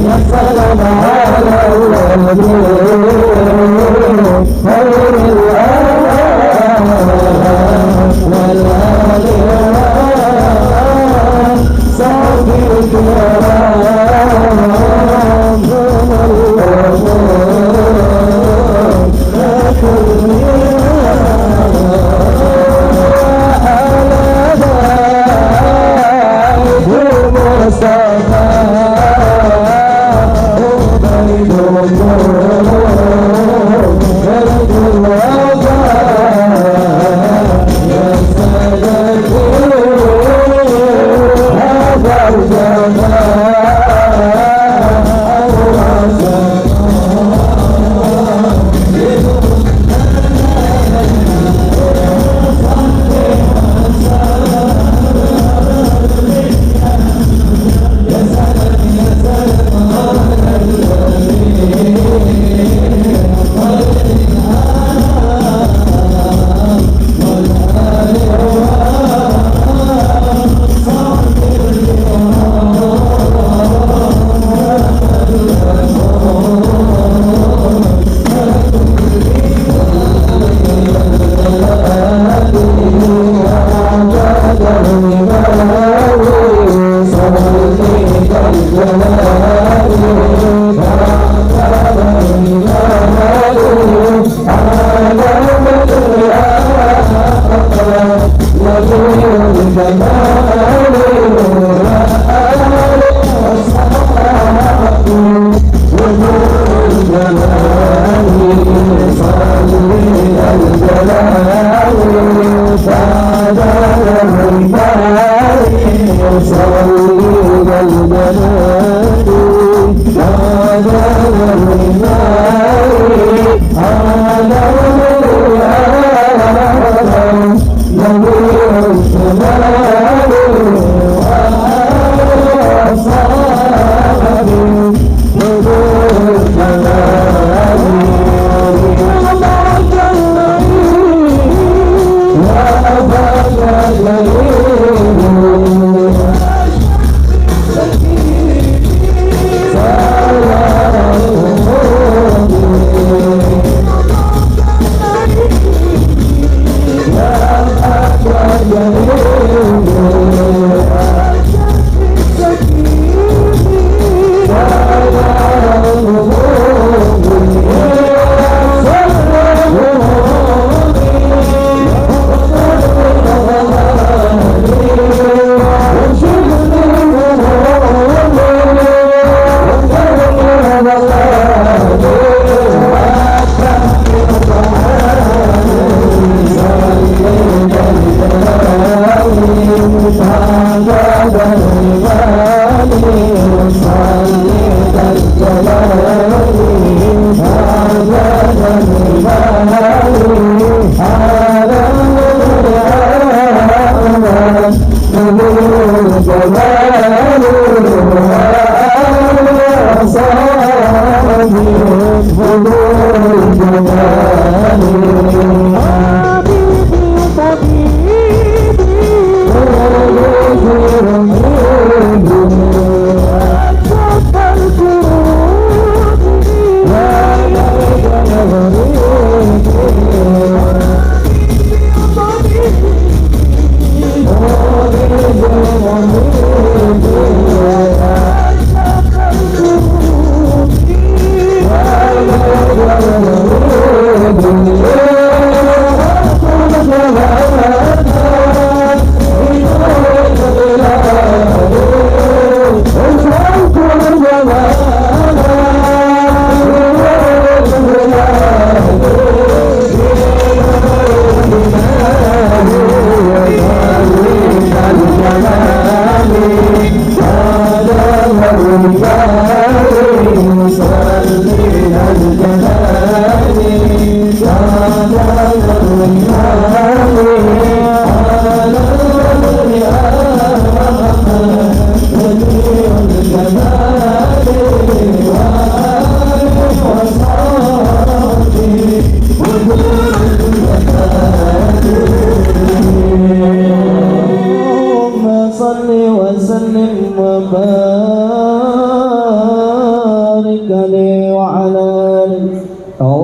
وسلام على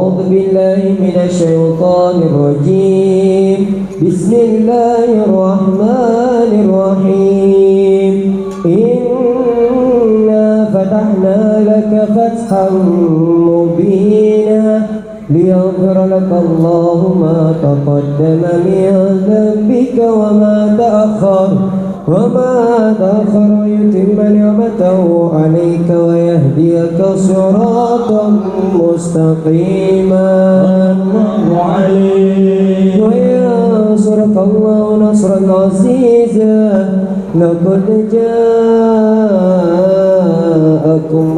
أعوذ بالله من الشيطان الرجيم بسم الله الرحمن الرحيم إنا فتحنا لك فتحا مبينا ليغفر لك الله ما تقدم من ذنبك وما تأخر ويتم نعمته عليك ويهديك صراطا مستقيما وينصرك الله نصرا عزيزا لقد جاءكم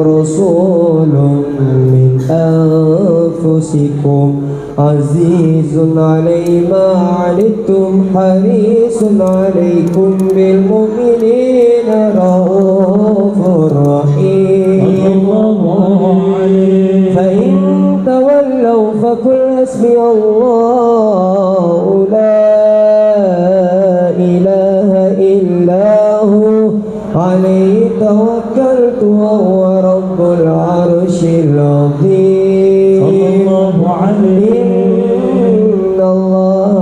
رسول من أنفسكم عزيز عليه ما عنتم حريص عليكم بالمؤمنين رؤوف رحيم فإن تولوا فقل حسبي الله لا إله إلا هو عليه توكلت وهو رب العرش العظيم إن الله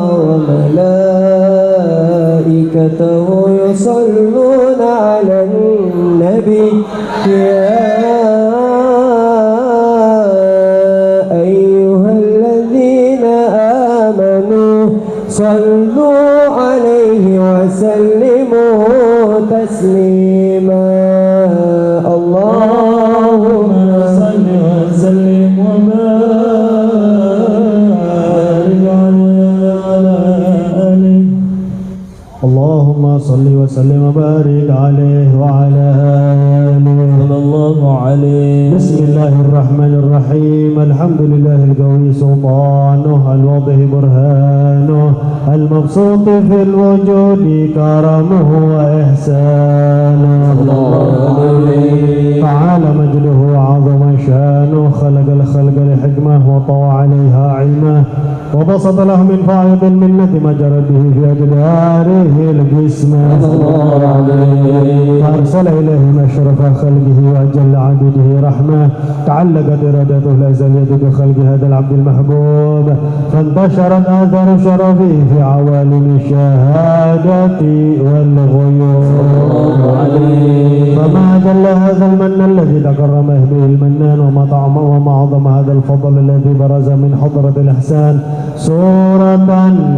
وملائكته يصلون على النبي يا أيها الذين آمنوا صلوا عليه وسلموا تسليما اللهم صل وسلم وبارك على آله اللهم صل وسلم وبارك عليه وعلى آله صلى الله عليه بسم الله الرحمن الرحيم الحمد لله القوي سلطانه الواضح برهانه المبسوط في الوجود كرمه وإحسانه تعالى مجده وعظم شانه خلق الخلق لحكمه وطوى عليها علمه وبسط له من فائض المنة ما جرت به في أجداره الجسم فأرسل إليه مشرف خلقه وأجل عبده رحمة تعلقت إرادته الأزلية بخلق هذا العبد المحبوب فانتشرت آثار شرفه في عوالم الشهادة والغيوب فما أجل هذا المن الذي تكرمه به المنان وما أعظم هذا الفضل الذي برز من حضرة الإحسان صورة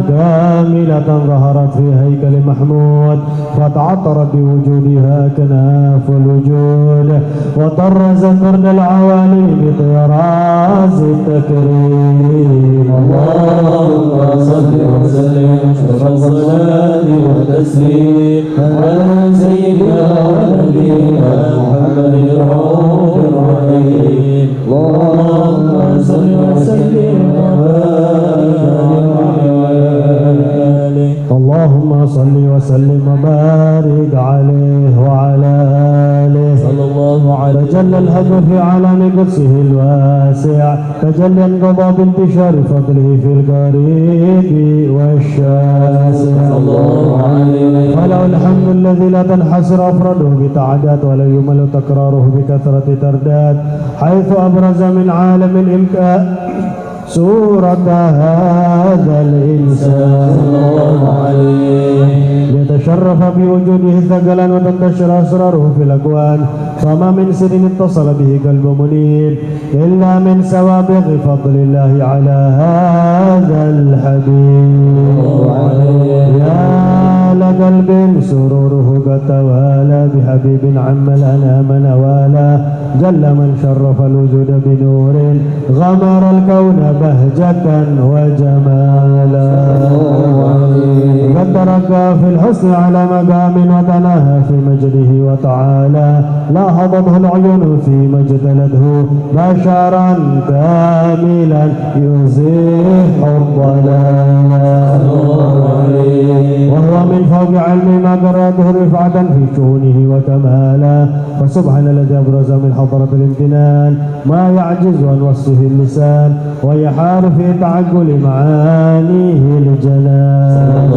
كاملة ظهرت في هيكل محمود فتعطرت بوجودها كناف الوجود وطرزت برد العوالم بطراز التكريم اللهم صل وسلم أشرف الصلاة والتسليم على سيدنا ونبينا محمد الرؤوف الرحيم اللهم صل وسلم اللهم صل وسلم وبارك عليه وعلى آله صلى الله عليه تجلى الهدف في عالم قدسه الواسع تجلى انقضى بانتشار فضله في القريب والشاسع صلى الله عليه فله الحمد الذي لا تنحصر أفراده بتعداد ولا يمل تكراره بكثرة ترداد حيث أبرز من عالم الإمكان صورة هذا الإنسان صلى الله عليه ليتشرف بوجوده ثقلا وتنتشر أسراره في الأكوان فما من سر اتصل به قلب منيب إلا من سوابغ فضل الله على هذا الحبيب يا لقلب سروره قد توالى بحبيب عم الأنام نوالا جل من شرف الوجود بنور غمر الكون بهجة وجمالا قد تركا في الحسن على مقام وتناهى في مجده وتعالى لاحظته العيون في مجدلته بشرا كاملا يزيح الضلال وهو من بعلم ما قراته رفعة في شؤونه وكمالا. فسبحان الذي أبرز من حضرة الامتنان ما يعجز عن وصفه اللسان ويحار في تعقل معانيه الجنان.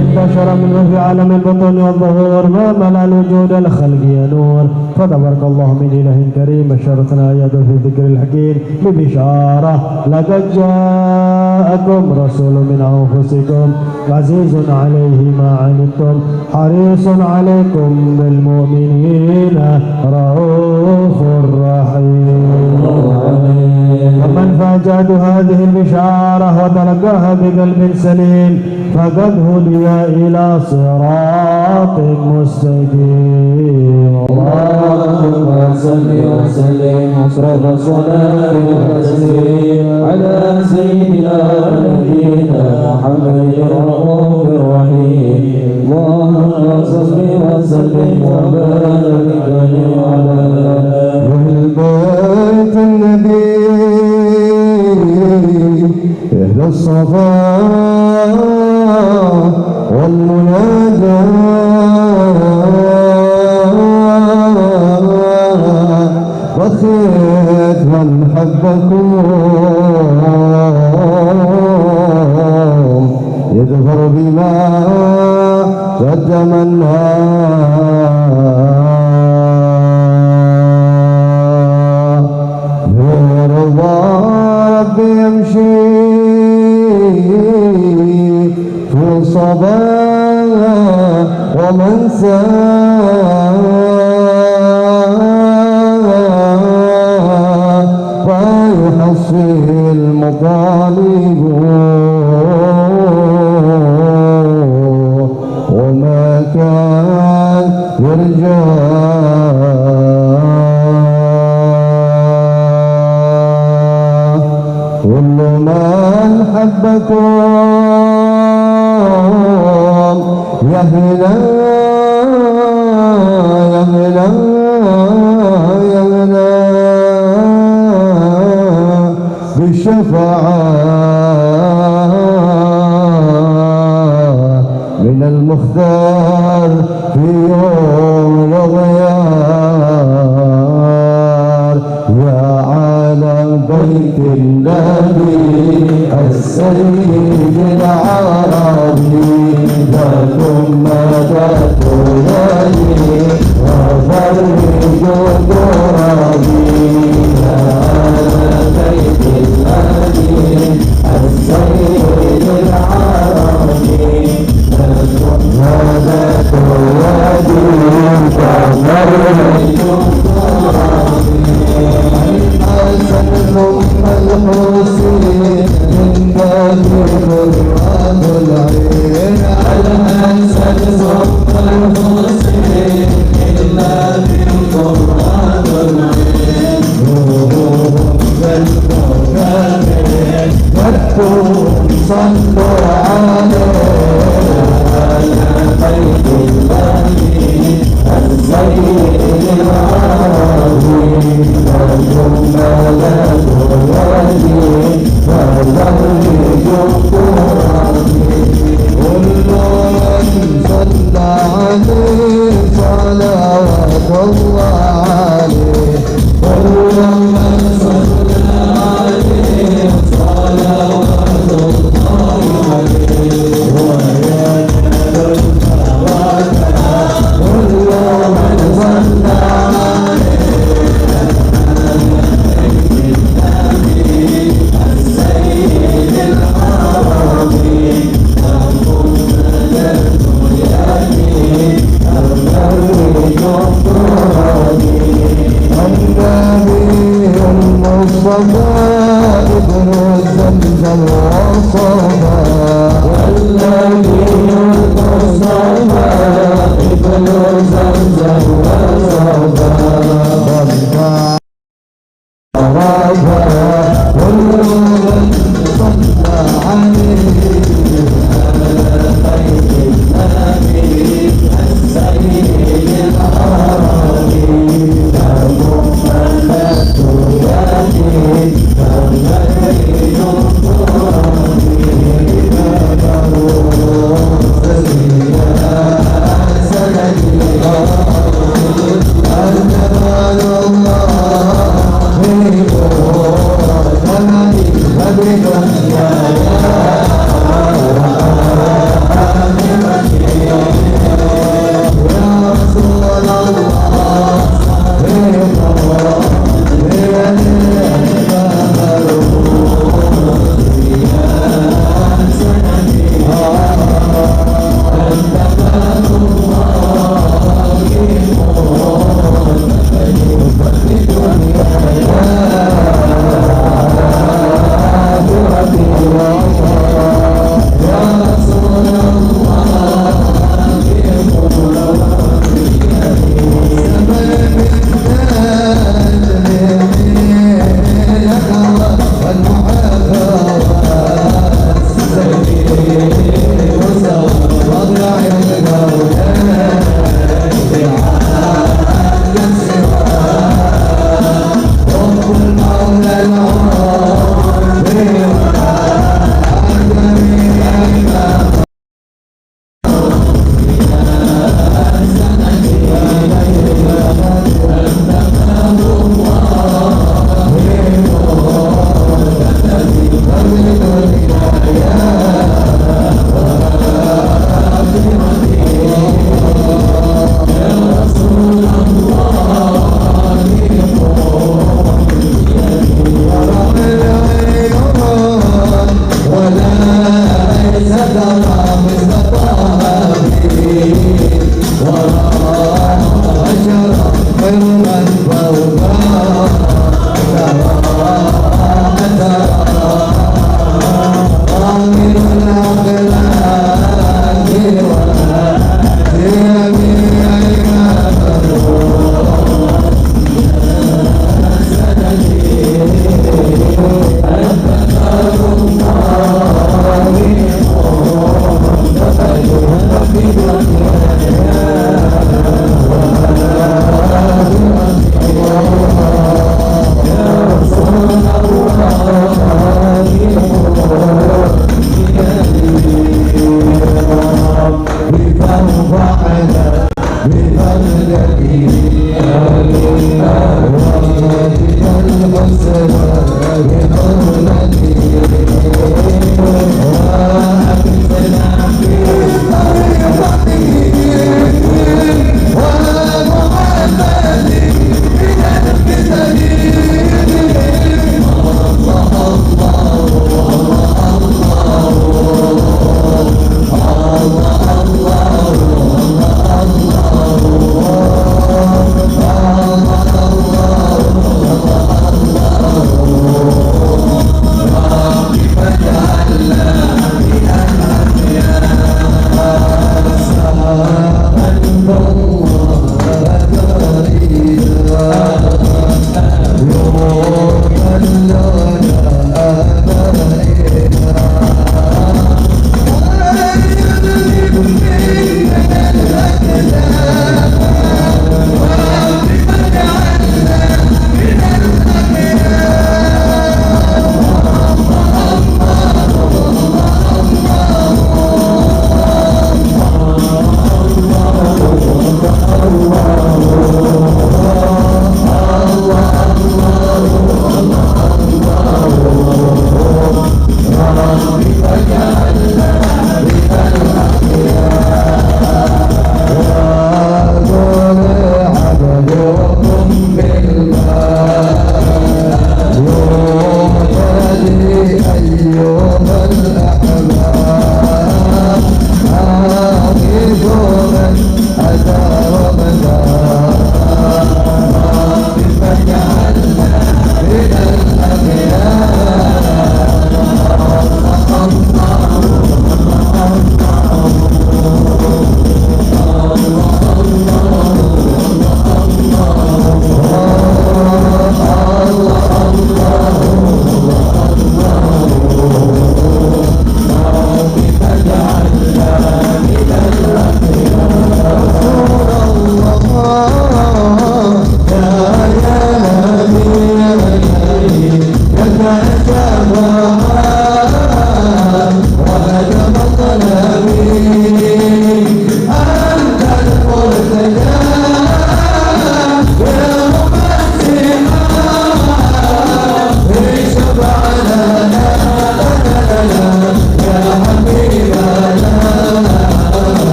انتشر منه في عالم البطن والظهور ما ملأ الوجود الخلق يا نور. فتبارك الله من إله كريم بشرتنا آياته في الذكر الحكيم ببشارة لقد جاءكم رسول من أنفسكم عزيز عليه ما عنتم حريص عليكم بالمؤمنين رؤوف رحيم. ومن فاجأت هذه البشارة وتلقاها بقلب سليم فقد هدي إلى صراط مستقيم. اللهم صل وسلم أشرف الصلاة والتسليم على سيدنا ونبينا محمد الرؤوف الرحيم. اللهم صل وسلم وبارك على أهل بيت النبي أهل الصفاء والمناجاة وخيت من حبكم يظهر بما قدم ربي يمشي في صباح ومنساه ويحصي المطالب وما كان يرجى كل من حبكم يهنا يهنا يهنا بالشفاعة من المختار في يوم الغيار. يا عالم بيت النبي السيد العربي لكم مدد يدي وفرج ترابي. يا عالم بيت النبي السيد العربي لكم مدد يدي وفرج ترابي. الحسن ثم الحسين من باب قرآن العين. الحسن ثم الحسين من باب قرآن العين. نورهم كالكوكب والكون صلوا عليه. على بيت الله السيد العربي لكم مدد يدي وفرج ترابي. كل من صلى عليه صلوات الله عليه. كل من صلى عليه صلوات الله عليه. وينال البركة كل من صلى عليه. السيد العربي لكم مدد يدي الفرج ترابي. النبي المصطفى ابن زمزم وصفا. والنبي المصطفى ابن زمزم وصفا. كل من صلى عليه. على بيت النبي السيد العربي لكم مدد يدي فالمجد ترابي.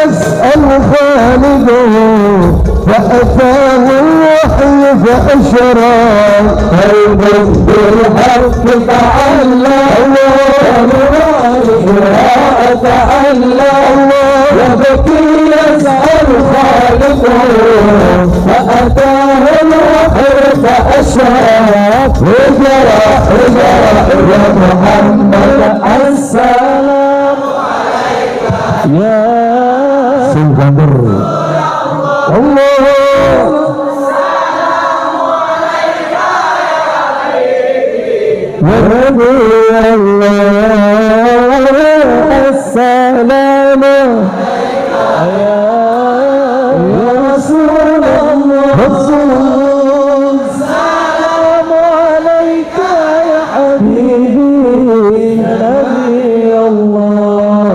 يسأل خالده فأتاه الوحي فأشرق قلب بالحق تعلى ونورها تعلى يبكي يسأل خالقه فأتاه الوحي فأشرق رجع يا محمد السلام عليك يا سيدنا الله ونبي الله السلام عليك يا رسول الله السلام عليك يا حبيبي يا نبي الله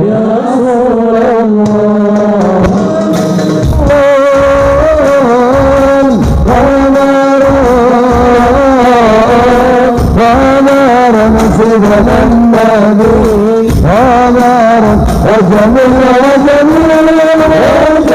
يا رسول الله سيدنا النبي ونار وجميل وجميل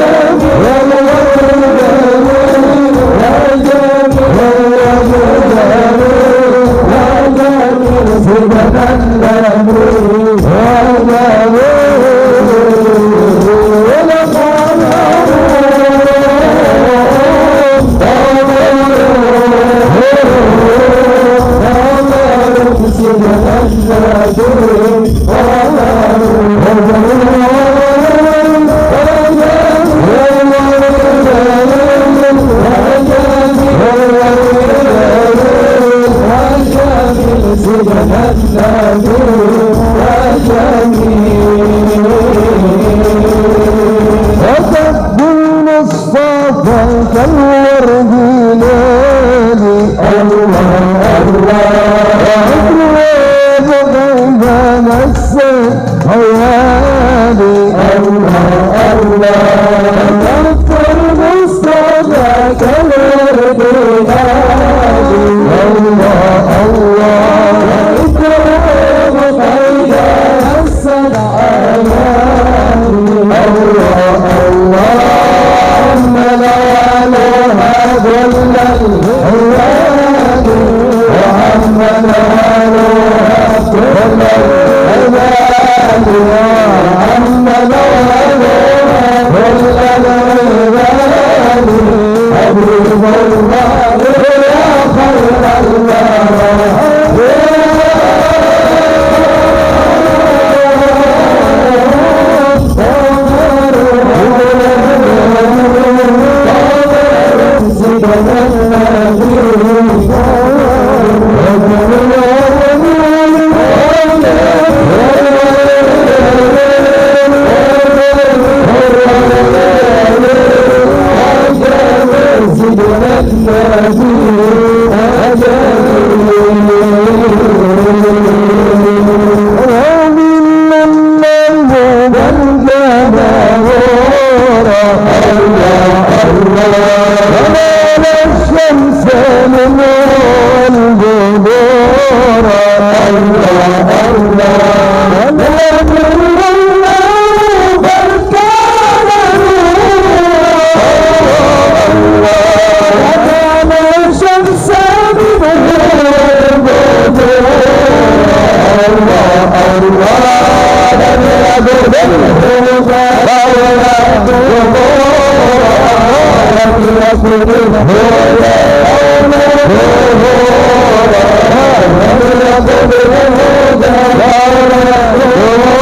سيدنا وتبدل الصفا كالورد ليلي الله الله غيب مسك هيالي الله الله تذكر مصطفى كالورد ليلي الله الله إكرام خير السلام الله اللهم لا اله الا الله محمد رسول الله محمد رسول الله حبيب الله يا خير الله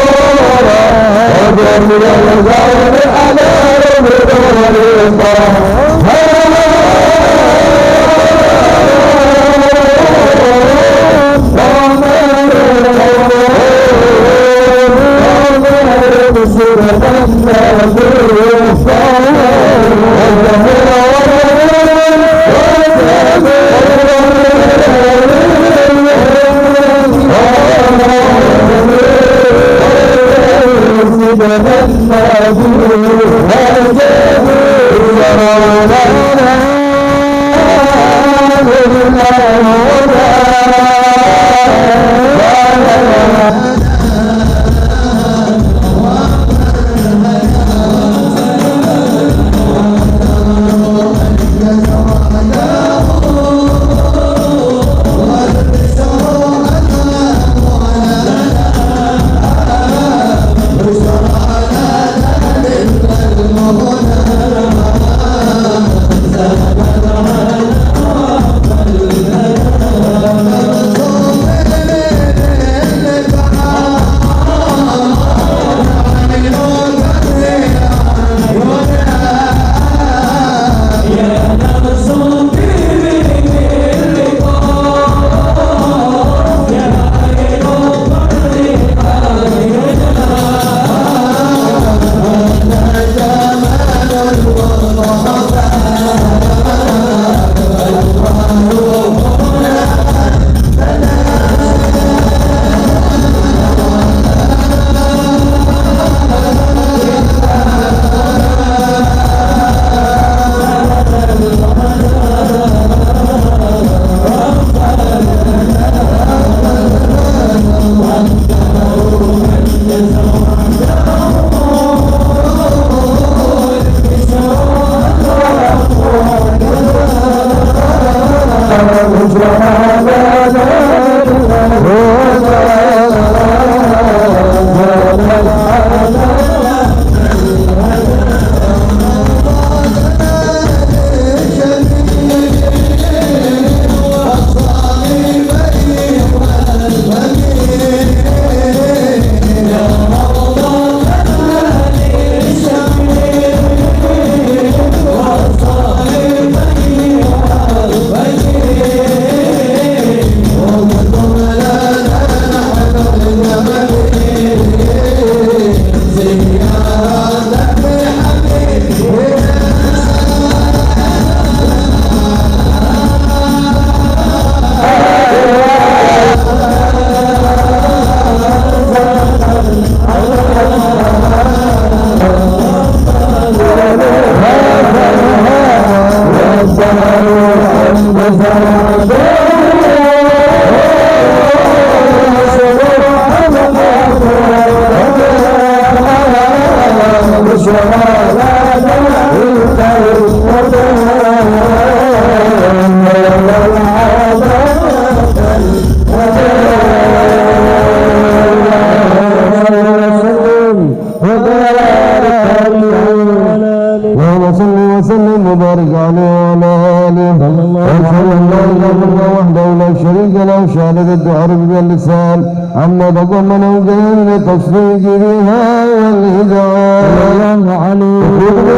عما تضمنه كلام التصديق بها والهداية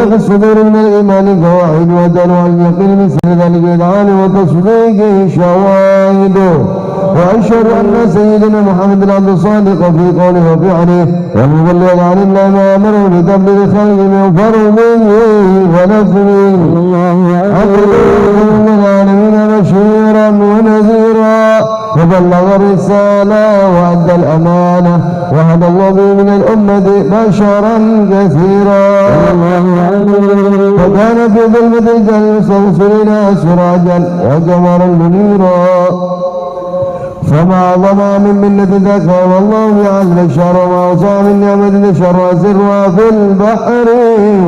وفي الصدور من الإيمان قواعد ودل عن اليقين مثل ذلك الإذعان وتصديقه شواهد وأشهد أن سيدنا محمد العبد الصادق في قوله وفعله والمبلغ عن الله ما أمره بتبليغ خلقه من فرضه ونفله من العالمين بشيرا ونذيرا فبلغ الرسالة وأدى الأمانة وهدى الله به من الأمة بشرا كثيرا وكان في ظلمة الجهل المستغفرين سراجا وقمرا منيرا فما أعظم من منة ذاك والله يعلم الشر وما أوسع من نعمة الشر سرها في البحر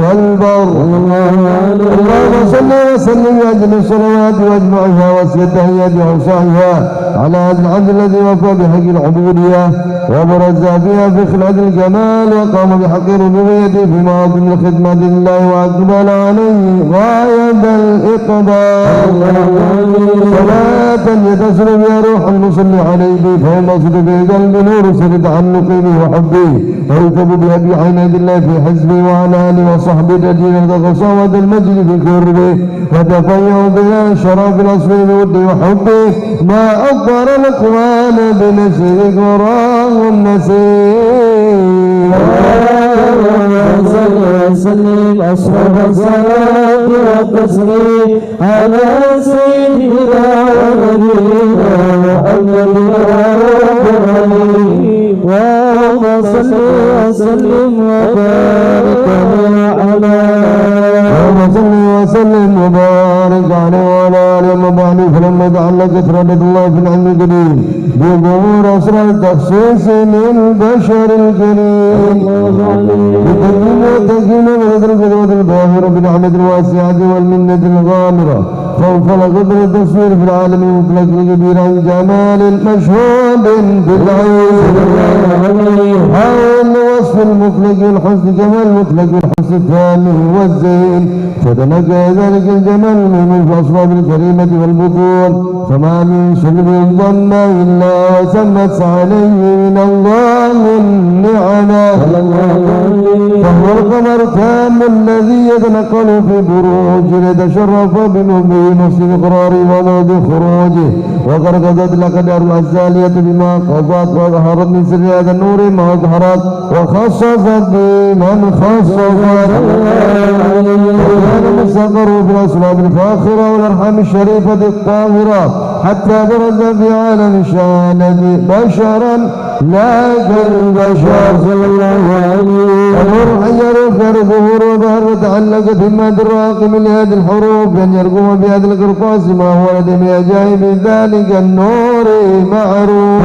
والبر اللهم صل وسلم وأجل الصلوات واجمعها واسك التحيات وأوسعها على هذا العبد الذي وفى بحق العبودية وبرز فيها في خلعة الكمال وقام بحق ربوبيته في مواطن الخدمة لله وأقبل عليه غاية الإقبال صلاة يتسر بها روح المصلي عليه فينبسط في قلب نور سر تعلقي به وحبه ويكتب بأبي عيني الله في حزبه وعلى آله وصحبه الذين تقصوت المجد في كربه وتفيعوا بها شرف الأصل بوده وحبه ما أفضل الأقوال بنسيرك وراه النسير وسلم أشرف الصلاة والتسليم على سيدنا ونبينا محمد اللهم صل وسلم وبارك على وسلم وبارك عليه وعلى آله وصحبه فلما تعلقت ردة الله في العلم القديم بظهور أسرار التخصيص للبشر الكريم بتكريم وتكريم ولد القدوة الباهرة بالنعمة الواسعة والمنة الغامرة فانفلق قدر التصوير في العالم المطلق الكبير عن جمال مشهود بالعين حول وصف المطلق الحسن كما المطلق الحسن الثاني والزين فتنكى ذلك الجمال من الأصواب الكريمة والبطون فما من سلب ضم إلا وسمت عليه من الله النعمة فهو القمر التام الذي يتنقل في بروج ليتشرف بنومه نصف إقراره وموضع خروجه وقرقدت الأقدار الأزالية بما قضت وظهرت من سر هذا النور ما أظهرت وخصصت بمن خصصت وكان مستقر في الأسباب الفاخرة والأرحام الشريفة الطاهرة حتى برز في عالم الشهادة بشرا لا كالبشر صلى الله عليه وسلم حير وكر ظهور وبهر تعلقت همات الراقم لهذه الحروف أن يرقم بهذا القرطاس ما هو لدي من عجائب ذلك النور معروف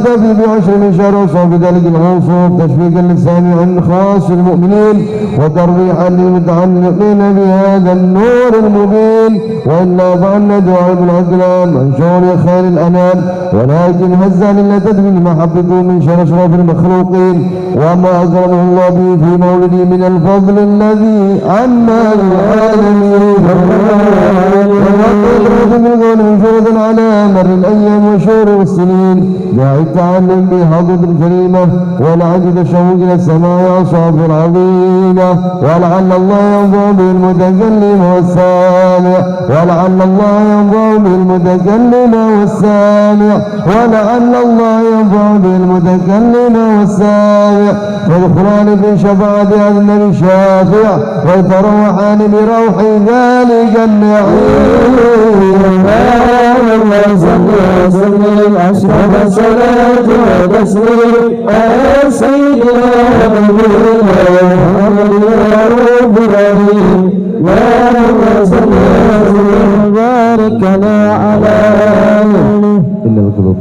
وإن في بعشر من شهر وصف ذلك الموصوف تشفيقا للسامع خاص المؤمنين وترضيحا للمتعلقين بهذا النور المبين وإلا فعلنا دعاء بالعدلان منشور خير الأنام ولكن هزا لله تدري ما حفظوا من شرف المخلوقين وما أكرمه الله به في مولده من الفضل الذي عما العالمين وقدرة من قول منشورة على مر الأيام والشهور والسنين داعي التعلم بحضرة الكريمة ولعجب الشوق إلى السماء أصحاب العظيمة ولعل الله ينفع به المتكلم والسامع ولعل الله ينفع به المتكلم والسامع ولعل الله ينفع به المتكلم والسامع فيدخلان في شفاعة هذا النبي الشافع ويتروحان بروح ذلك النعيم وسلم أشرف الصلاة والتسليم على سيدنا ونبينا محمد رب العالمين اللهم صل وسلم وبارك على إن القلوب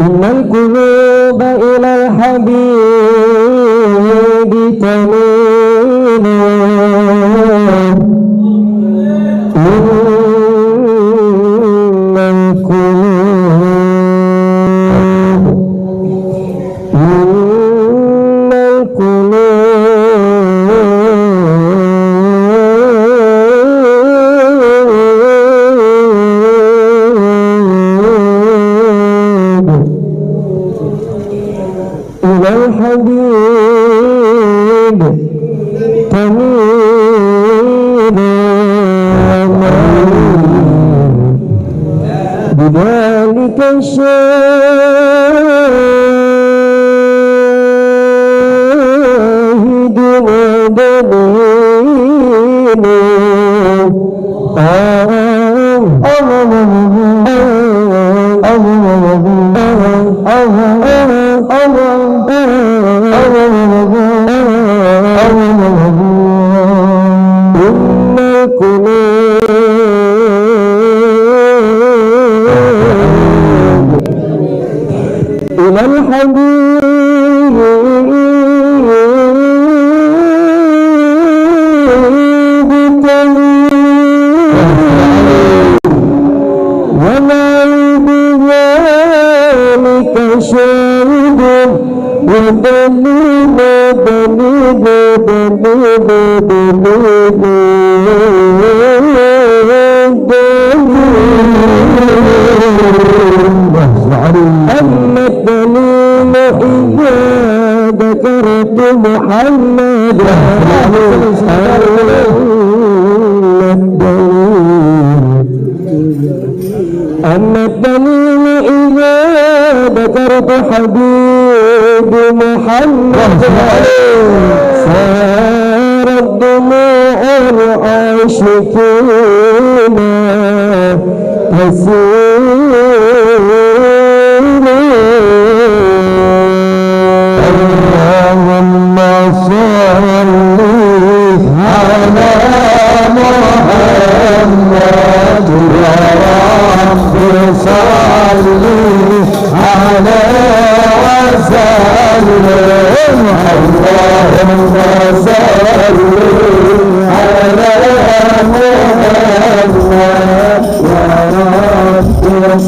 إن القلوب إلى الحبيب تميل الحبيب تميل بذلك الشاهد ودليل إلى الحبيب وما بذلك شاهد ودليل أما الدليل إذا ذكرت محمدا أما الدليل إذا ذكرت حبيب محمد صارت دموع العاشقين تسيل اللهم صل على محمد يا رب صل على وسلم اللهم صل على محمد يا رب صل على وسلم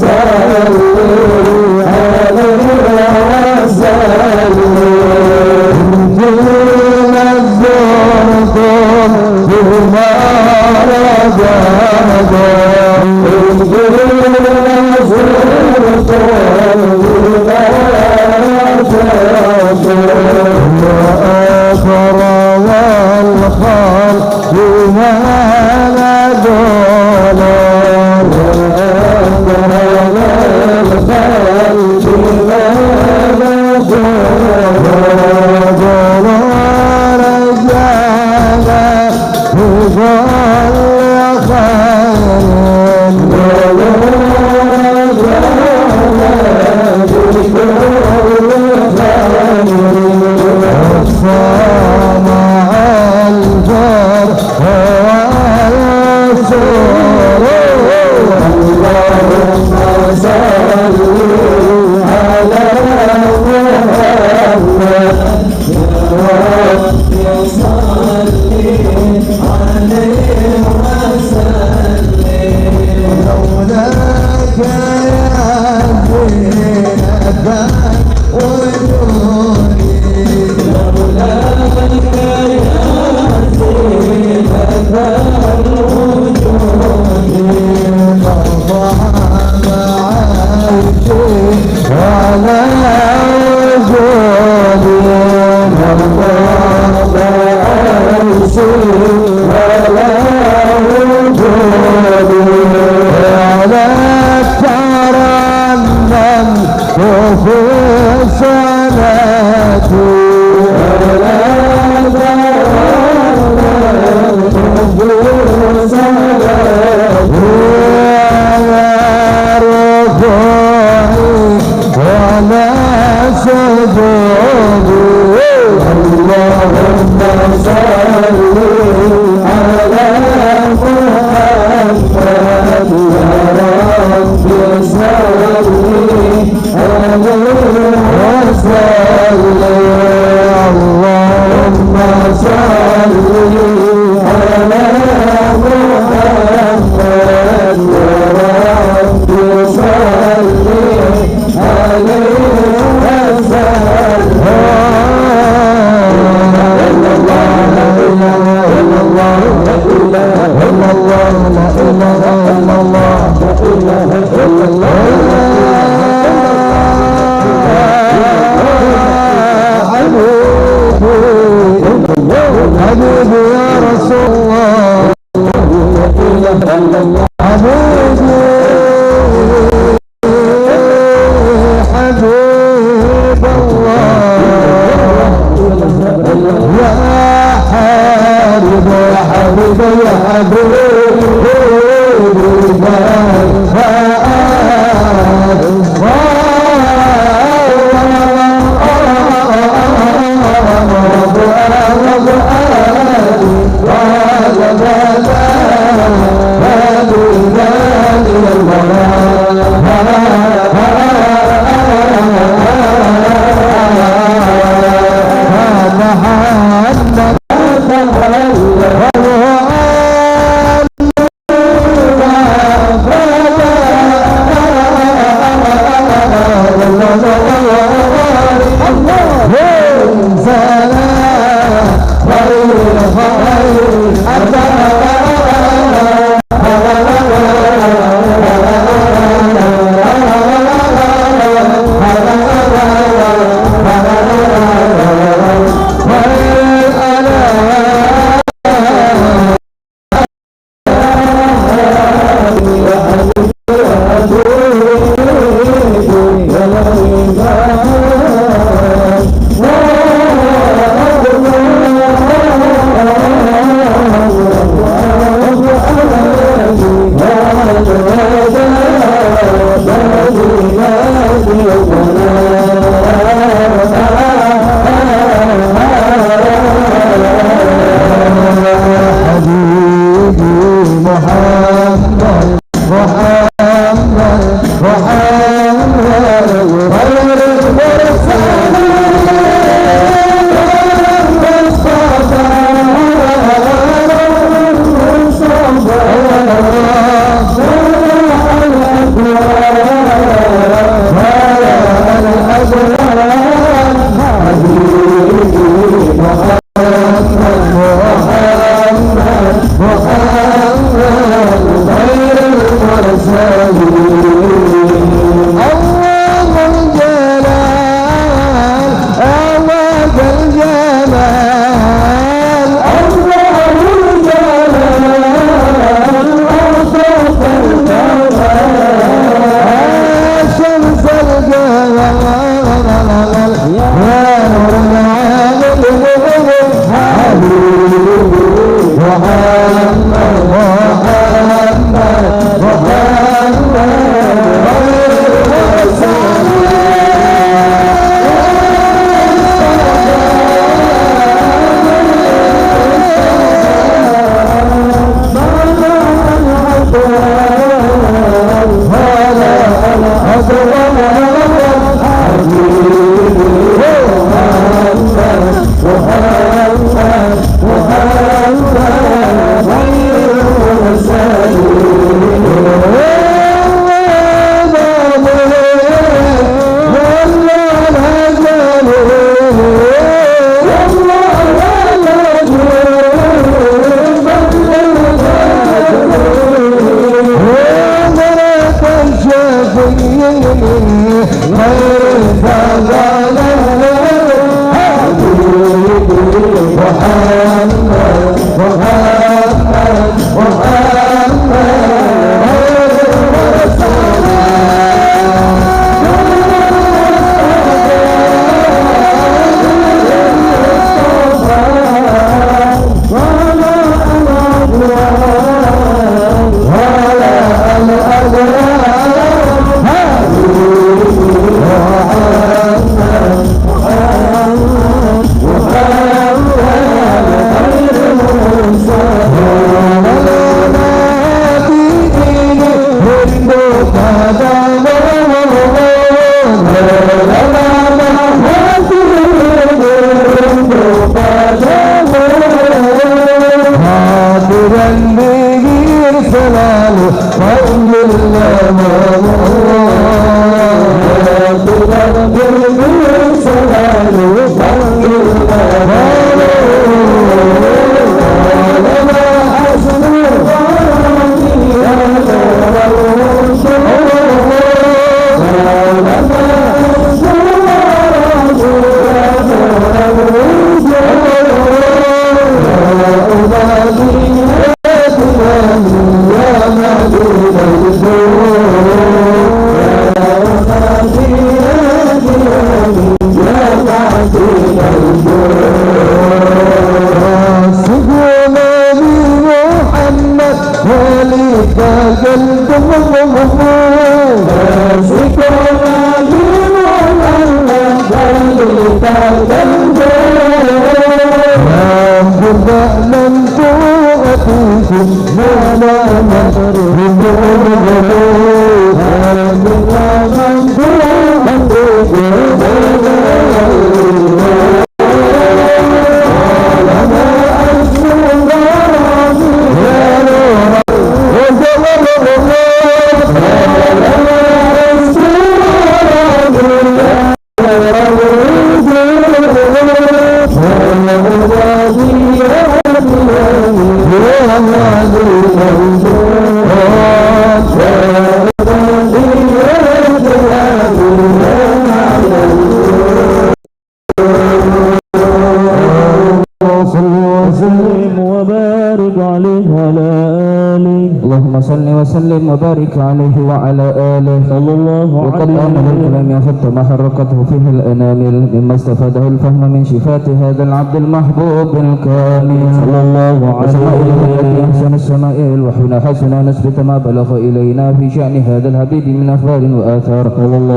اللهم صل وسلم وبارك عليه وعلى آله صلى الله عليه وسلم. وقد آمن الكلام أخذت ما حركته فيه الأنامل مما استفاده الفهم من صفات هذا العبد المحبوب الكامل صلى الله عليه وسلم. أحسن السمائل وحين حسن نسبة ما بلغ إلينا في شأن هذا الحبيب من أخبار وآثار.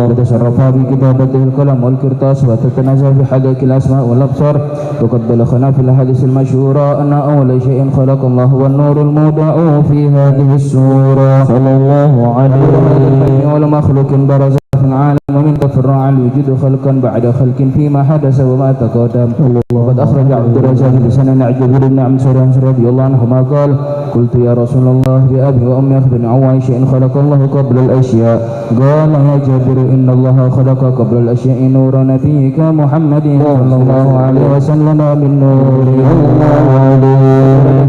وتشرف بكتابته القلم والكرطاس وتتنازع في حدائق الأسماء والأبصار. وقد بلغنا في الأحاديث المشهورة أن أول شيء خلق الله والنور الموضع في هذه السورة صلى الله عليه وسلم. ولمخلوق برز في العالم ومن تفرع الوجود خلقا بعد خلق فيما حدث وما تقدم. وقد أخرج عبد الرزاق لسنن عجبر بن عبد سرانس رضي الله عنهما قال: قلت يا رسول الله بأبي وأمي أخبرني عن أول شيء خلق الله قبل الأشياء. قال: يا جابر إن الله خلق قبل الأشياء نور نبيك محمد صلى الله عليه وسلم من نوره.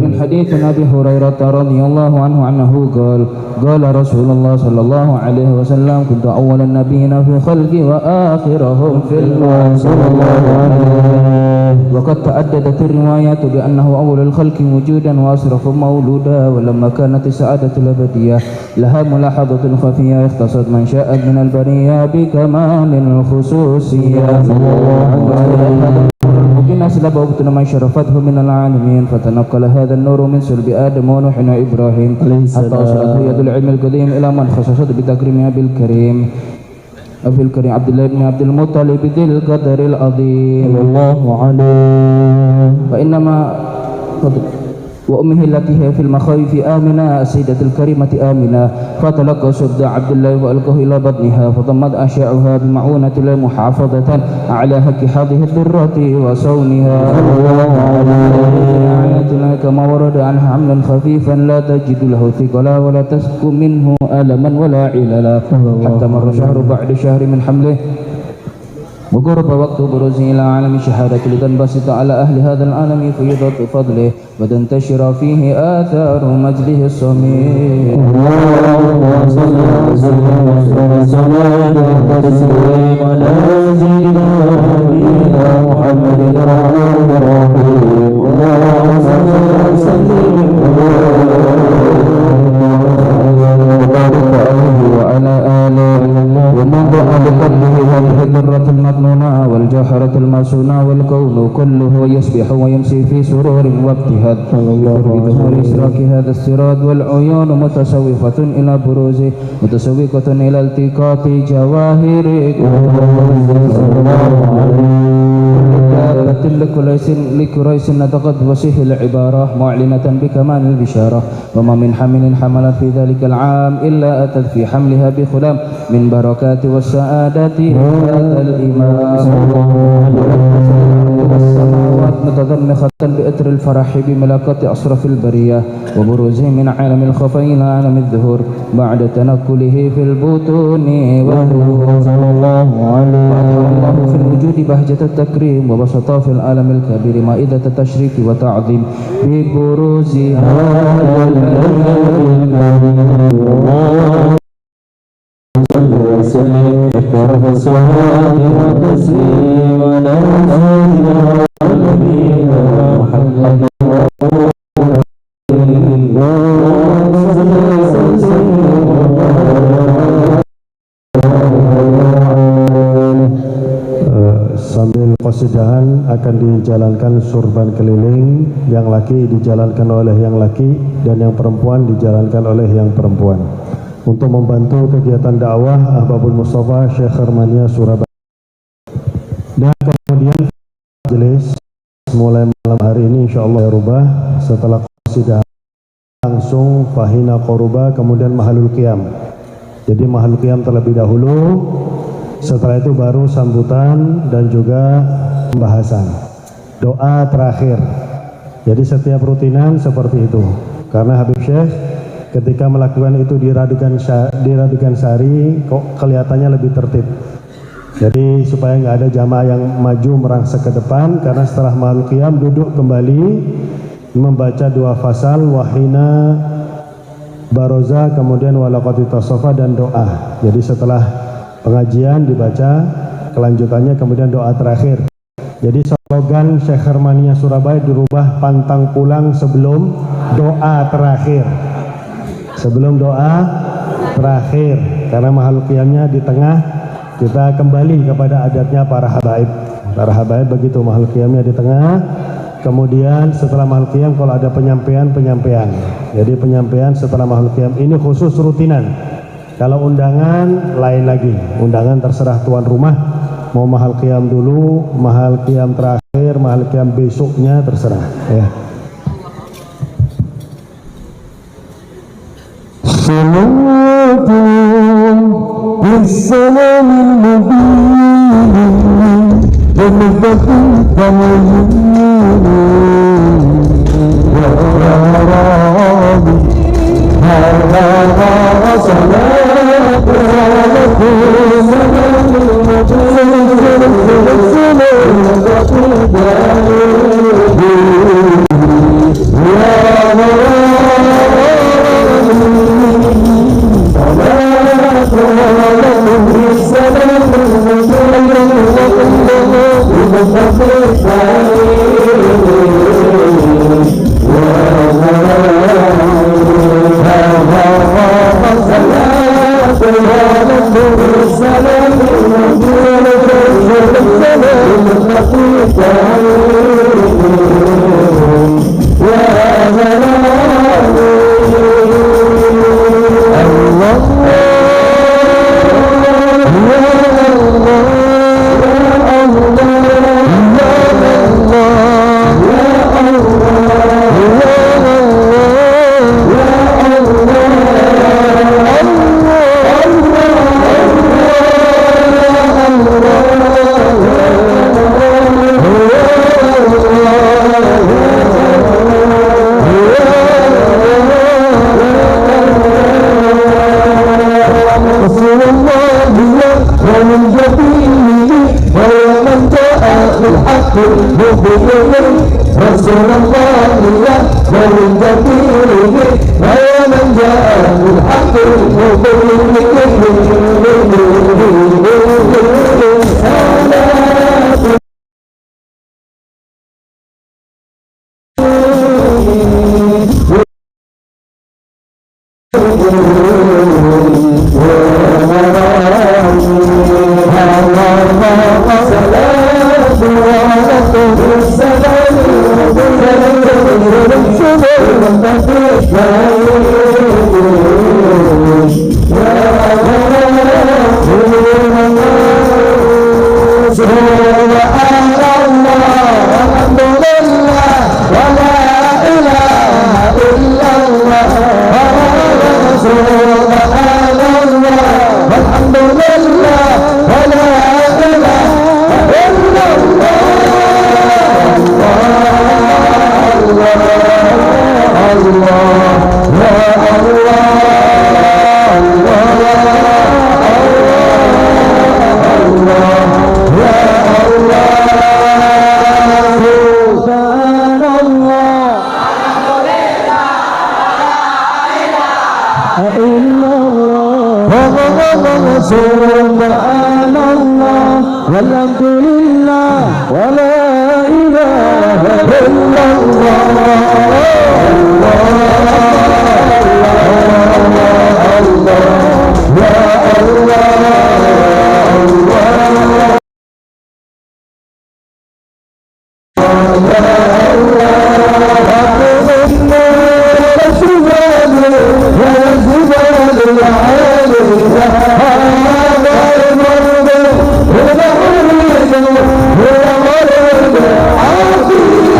من حديث أبي هريرة رضي الله عنه أنه قال رسول الله صلى الله عليه وسلم: كنت أول النبيين في خلقي وآخرهم في الماء صلى الله عليه وسلم. وقد تعددت الروايات بأنه أول الخلق وجودا وأشرف مولودا. ولما كانت السعادة الأبدية لها ملاحظة خفية اختصت من شاءت من البرية بكمال الخصوصية صلى الله عليه وسلم. ممكن أسلب وقتنا من شرفته من العالمين فتنقل هذا النور من سلب آدم ونوح وإبراهيم حتى وصلته يد العلم القديم إلى من خصصت بتكريمها بالكريم عبد الله بن عبد المطلب ذي القدر العظيم الله عليه. فإنما وأمه التي هي في المخاوف آمنة السيدة الكريمة آمنة فتلقى صد عبد الله وألقاه إلى بطنها فضمت أشياءها بمعونة الله محافظة على حق هذه الذرة وصونها كما ورد عنها حملا خفيفا لا تجد له ثقلا ولا تسكن منه ألما ولا عللا حتى مر شهر بعد شهر من حمله وقرب وقت بروزه إلى عالم الشهادة لتنبسط على أهل هذا العالم فيضة فضله وتنتشر فيه آثار مجده الصميم. اللهم صل وسلم على سيدنا ونبينا محمد الرحمن الرحيم. اللهم صل وسلم وعلى آله ومن دعا بقلبه هذه الذرة المظنونة والجوهرة المصونة والكون كله يسبح ويمسي في سرور وابتهاج بظهور إشراك هذا السراج والعيون متسوقة إلى بروزه متسوقة إلى التقاط جواهره لكريس نطقت وسيح العبارة معلنة بكمال البشارة. وما من حمل حملت في ذلك العام إلا أتت في حملها بخلام من بركات والسعادة هذا الإمام. والسماوات متضمخة بإثر الفرح بملكة أشرف البرية وبروزه من عالم الخفي إلى عالم الظهور بعد تنقله في البطون والظهور صلى الله عليه وسلم. في الوجود بهجة التكريم وبسط في العالم الكبير مائدة التشريف وتعظيم ببروز هذا الكريم. وسلم وشرف الصلاة والتسليم على نبينا محمد sambil qasidahan akan dijalankan surban keliling, yang laki dijalankan oleh yang laki dan yang perempuan dijalankan oleh yang perempuan. Untuk membantu kegiatan dakwah Ahbabul Mustafa Syekh Hermania Surabaya. Dan kemudian majelis mulai malam hari ini insyaallah ya rubah setelah qasidah langsung fahina qoruba kemudian mahalul qiyam. Jadi mahalul qiyam terlebih dahulu, setelah itu baru sambutan dan juga pembahasan. Doa terakhir. Jadi setiap rutinan seperti itu. Karena Habib Syekh ketika melakukan itu di Radugan Sari kok kelihatannya lebih tertib. Jadi supaya nggak ada jamaah yang maju merangsek ke depan, karena setelah mahal qiyam duduk kembali membaca dua fasal wahina baroza, kemudian walaqad tasofa dan doa. Jadi setelah pengajian dibaca kelanjutannya, kemudian doa terakhir. Jadi slogan Syekh Hermania Surabaya dirubah pantang pulang sebelum doa terakhir. Sebelum doa terakhir, karena mahal qiyamnya di tengah, kita kembali kepada adatnya para habaib. Para habaib begitu, mahal qiyamnya di tengah. Kemudian setelah mahal qiyam kalau ada penyampaian. Jadi penyampaian setelah mahal qiyam ini khusus rutinan. Kalau undangan lain lagi. Undangan terserah tuan rumah. Mau mahal qiyam dulu, mahal qiyam terakhir, mahal qiyam besoknya terserah ya. Assalamualaikum warahmatullahi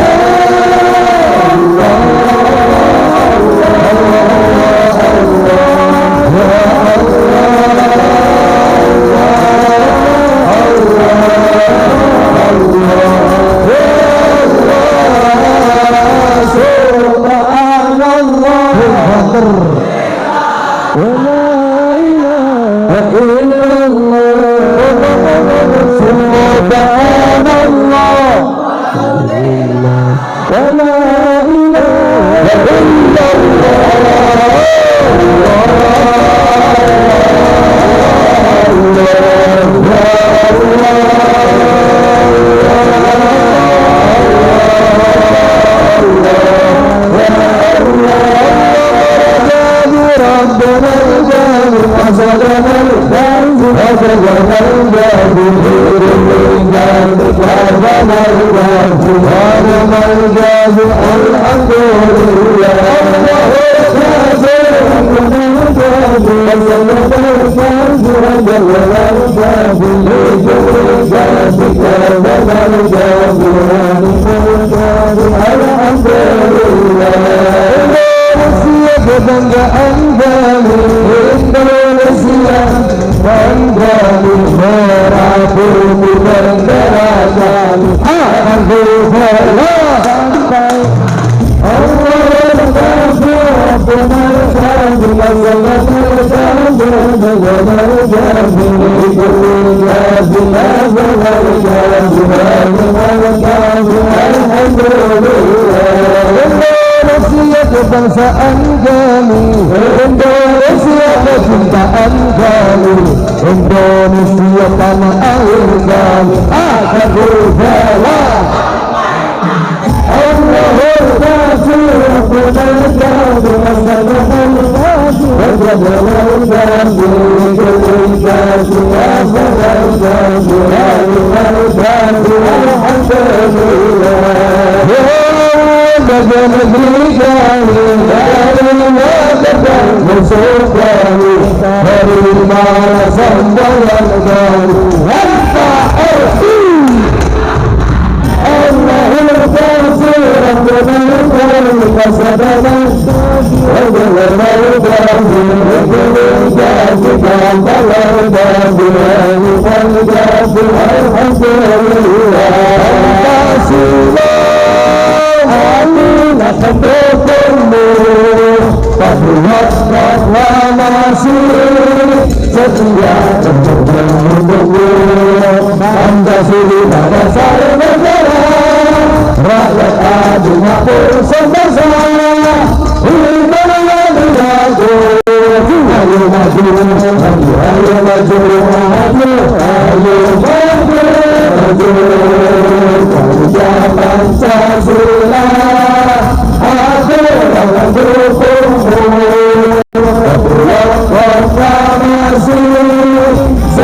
Yeah. kebanggaan kami Indonesia, banggamu merapuni bendera kami akan berbela sampai Allah Indonesia kebangsaan kami, Indonesia kecintaan kami, Indonesia tanah air kami akan berbela. Allahul Ghafur, jaga negeri kami dari melakukan musuh kami, dari mana sambayan kami tanpa RI. Allahul Ghafur, setia Pancasila dasar negara, rakyat adil makmur bersama, Indonesia jago. Ayo maju, ayo maju, ayo maju,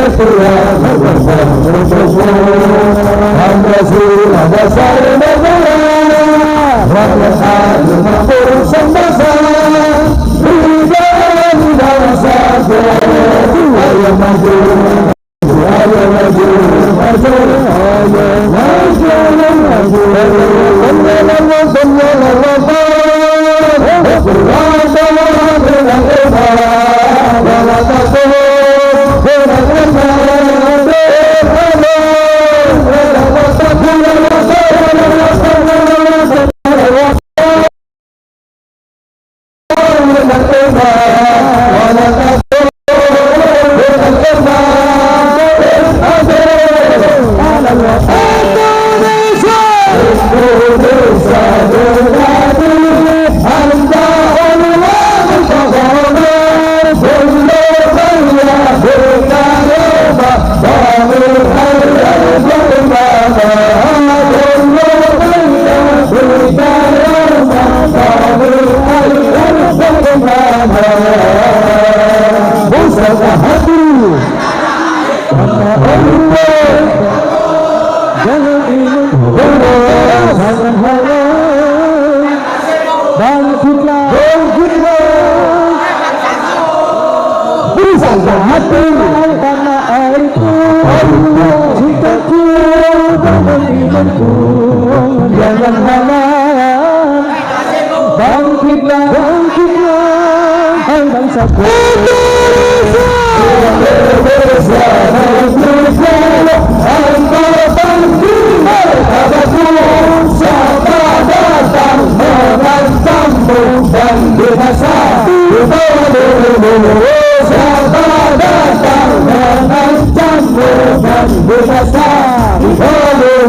Pancasila, aku akan dukungmu. Pancasila dasar negara, rakyat adil makmur bersama, bangsa ku. Ayo maju, ayo maju, maju, ayo maju, jangan halang, bangkitlah, bangsaku. Indonesia, engkau bangkit martabatku, siapa datang mengancammu dan binasa di bawahmu. Siapa datang mengancammu dan binasa di bawahmu.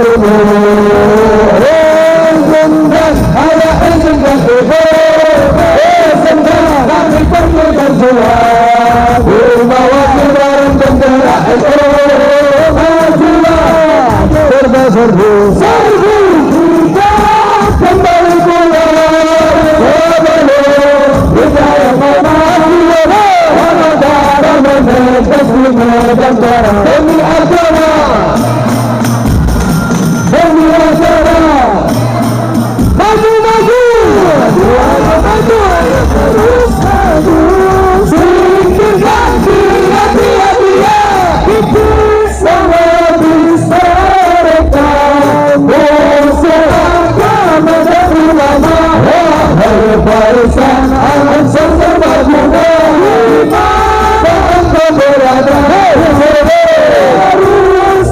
barisan Al-Ansar serbaguna Dimana engkau berada harus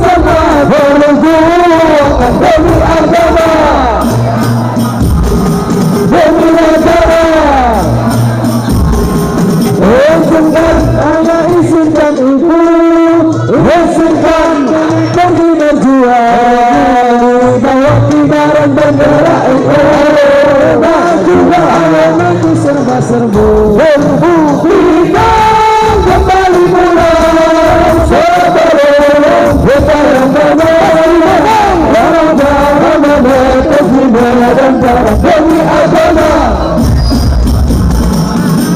semangat berjuang demi agama demi negara. Izinkan, hanya izinkan ibu, izinkan pergi berjuang bawa kibaran bendera itu juga mati serba-serbu buktikan kembali pulang sebelum kita yang orang-orang menetes di badan demi agama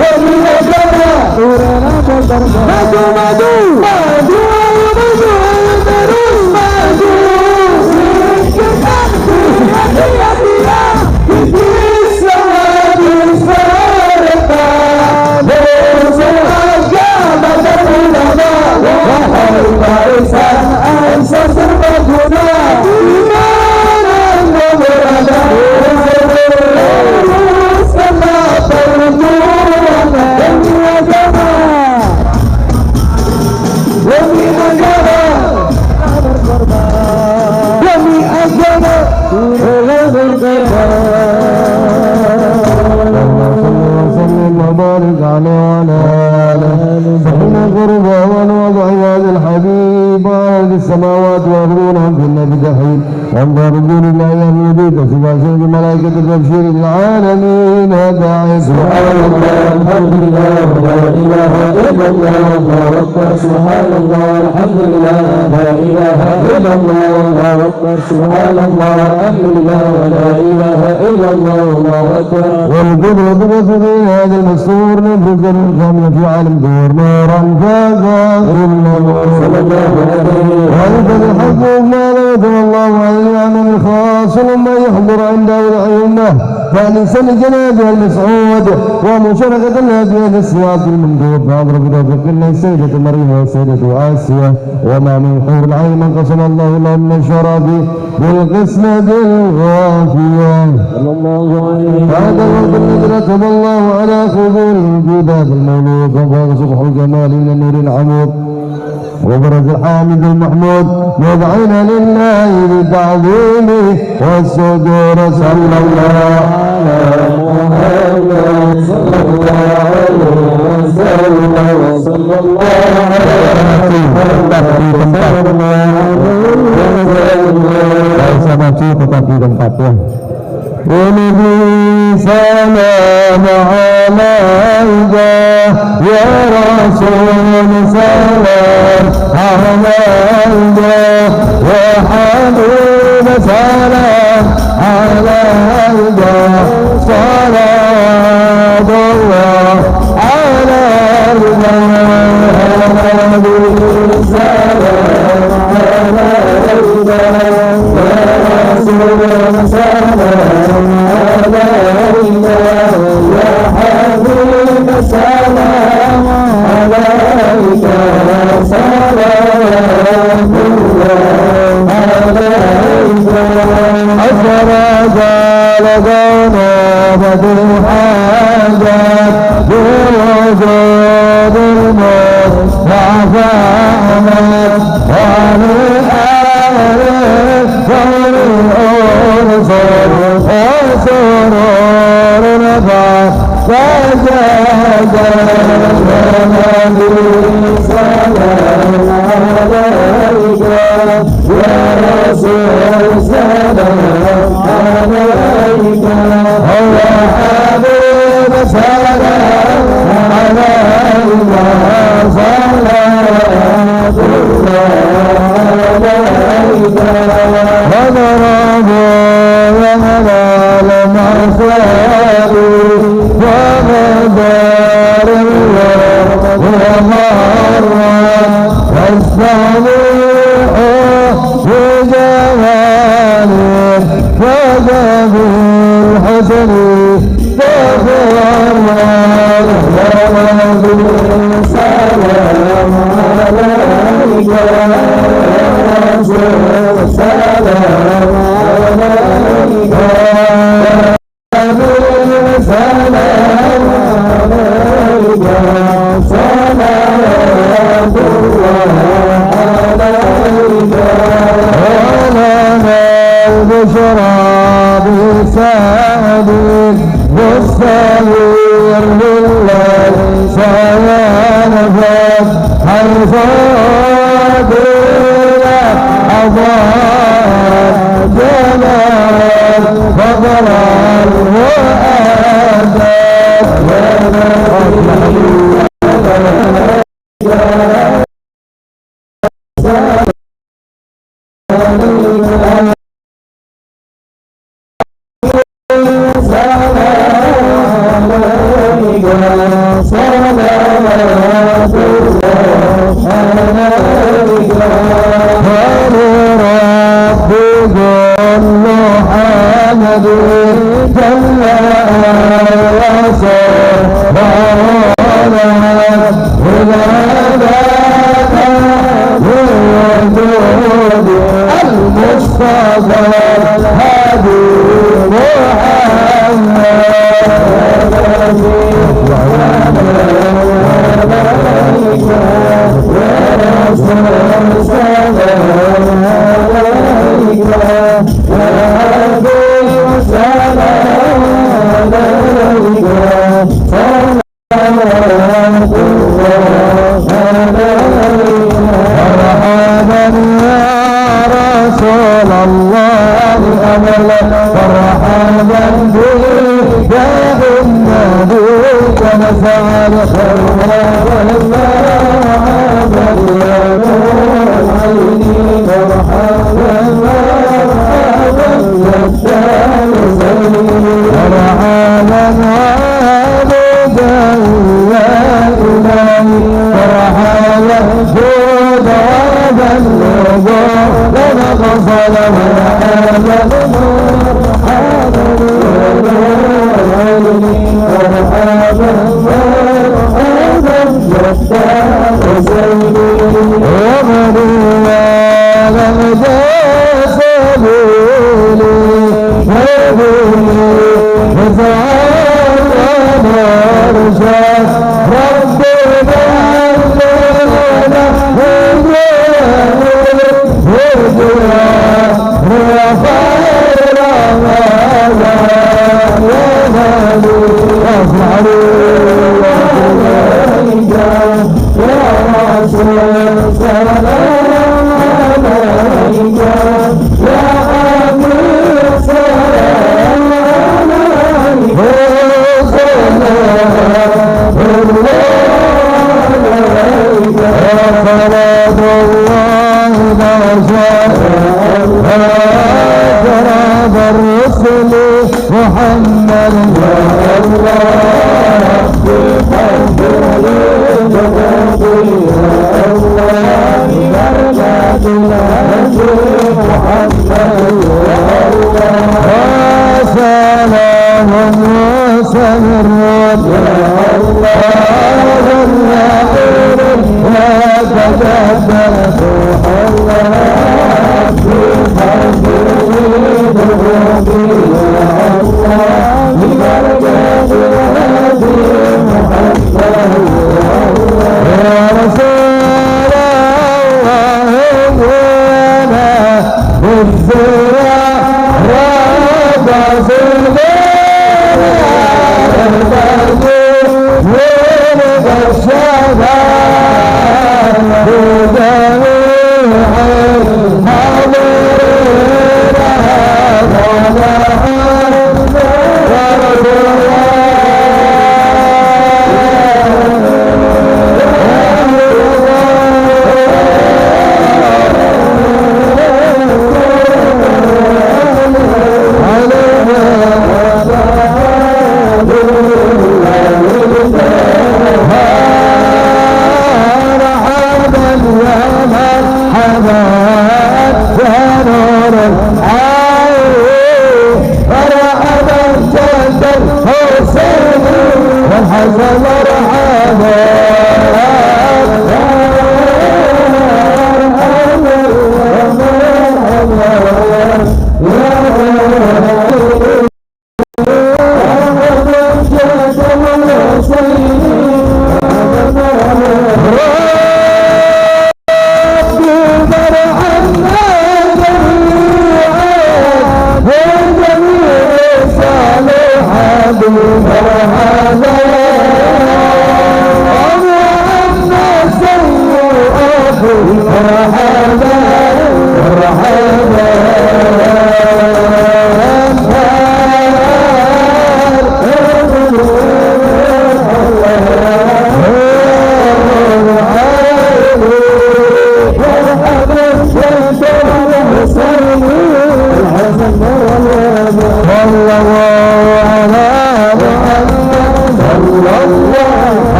demi negara. Maju, maju, maju, maju, terus maju. Singkirkan sia-sia bisa mereka bersagama dan ulama. Wahai barisan Ansar serbaguna, dimana engkau berada? Luruskanlah perjuangan demi agama, demi negara, demi agama, rela berkorban. وبارك عليه وعلى آله فإن قربا ونوضع هذا الحبيب على السماوات وأرضونهم في النبي دحين وانظر رجول الله يهديك سبع سيد الملائكة تبشير العالمين داعي سبحان الله الحمد لله لا إله إلا الله الله أكبر سبحان الله الحمد لله لا إله إلا الله الله أكبر سبحان الله الحمد لله ولا إله إلا الله الله أكبر. والقدرة بفضل هذا المستور نفذ الكامل في عالم دور نورا فاقا صلى الله عليه وهذا الحق ما لا يدعو الله على النعم الخاص لما يحضر عنده العيونه فلسان جنابه المسعود ومشاركة الله في هذا السياق الممدود فأضرب توفيق الله السيدة مريم والسيدة آسيا وما من حور العين من قسم الله لهم من الشرف بالقسمة الغافية صلى الله عليه هذا الوقت الذي رتب الله على خذول الجودات المولود وفاق صبح الجمال من النور العمود وبرز الحامد المحمود وضعنا لله بتعظيمه والسجور صلى الله على محمد صلى الله عليه وسلم وصلى الله عليه ونبي سلام عليك يا رسول سلام عليك يا حبيب سلام عليك صلاة الله عليك نبي سلام عليك يا رسول سلام عليك يا حبيب سلام عليك صلوات الله عليك أفرج لدينا بدر حاجات بوجود الموت فعفامت وعلى وسرور نفع فجاء سلام عليك يا رسول سلام عليك يا حبيب سلام عليك صلوات الله عليك وضربوا وهلال مصائب ومدار الله ومرة فاستمع بجماله وجب الحسن فخر سلام عليك سلام عليك سلام عليك صلوات الله عليك ولنا البشرى بسعد مستنير لله سينفذ حيث دينا أضاء جلال فضلا وأدب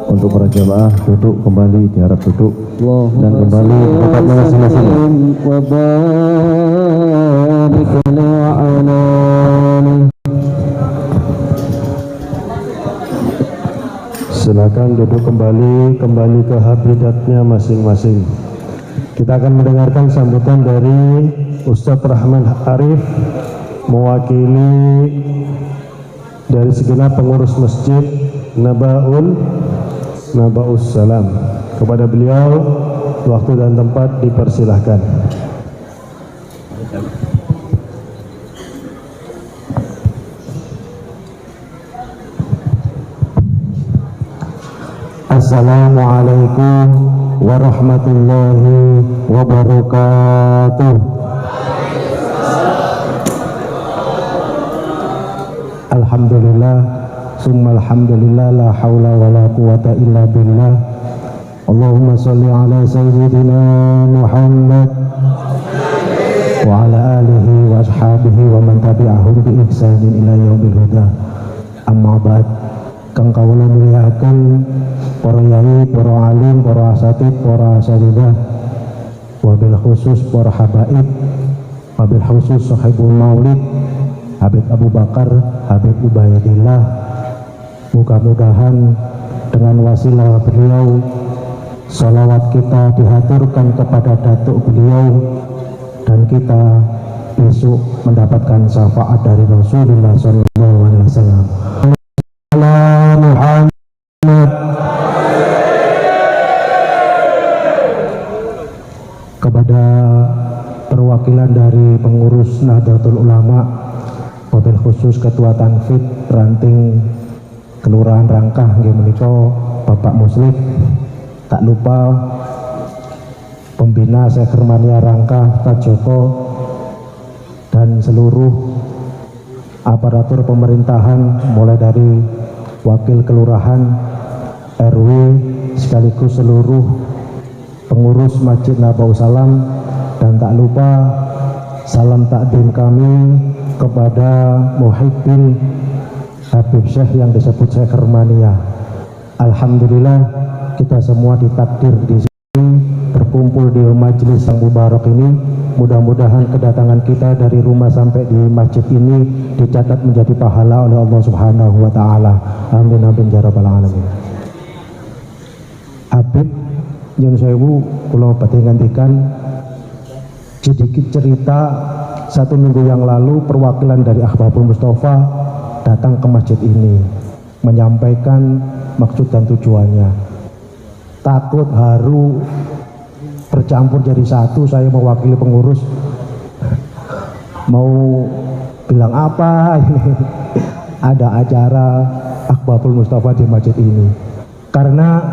Untuk para jamaah duduk kembali, diharap duduk dan kembali ke tempatnya masing-masing. Silakan duduk kembali ke habitatnya masing-masing. Kita akan mendengarkan sambutan dari Ustadz Rahman Arif mewakili dari segenap pengurus masjid Nabaus Salam. Kepada beliau waktu dan tempat dipersilahkan. Assalamualaikum warahmatullahi wabarakatuh. Alhamdulillah, summa alhamdulillah, la hawla wa la quwata illa billah. Allahumma salli ala sayyidina Muhammad wa ala alihi wa ashabihi wa man tabi'ahum bi ihsanin ila yaumil huda. Amma ba'd, kang kawula muliakan para yai, para alim, para asatid, para asatidzah, wabil khusus para habaib, wabil khusus sahibul maulid Habib Abu Bakar, Habib Ubaidillah. Mudah-mudahan dengan wasilah beliau salawat kita dihaturkan kepada datuk beliau dan kita besok mendapatkan syafaat dari Rasulullah SAW. Muhammad. Kepada perwakilan dari pengurus Nahdlatul Ulama, wabil khusus Ketua Tanfid Ranting Kelurahan Rangkah nggih menika Bapak Muslim, tak lupa pembina Sekhermania Rangkah Pak Joko dan seluruh aparatur pemerintahan mulai dari wakil kelurahan, RW sekaligus seluruh pengurus Masjid Nabaus Salam, dan tak lupa salam takdim kami kepada Muhibbin Habib Syekh yang disebut Sekhermania. Alhamdulillah kita semua ditakdir di sini berkumpul di majelis yang mubarak ini. Mudah-mudahan kedatangan kita dari rumah sampai di masjid ini dicatat menjadi pahala oleh Allah Subhanahu wa taala. Amin amin ya rabbal alamin. Habib nyun sewu kula badhe ngantikan sedikit cerita. 1 minggu yang lalu perwakilan dari Ahbabul Mustafa datang ke masjid ini menyampaikan maksud dan tujuannya. Takut haru bercampur jadi satu, saya mewakili pengurus mau bilang apa ini ada acara Ahbabul Mustafa di masjid ini karena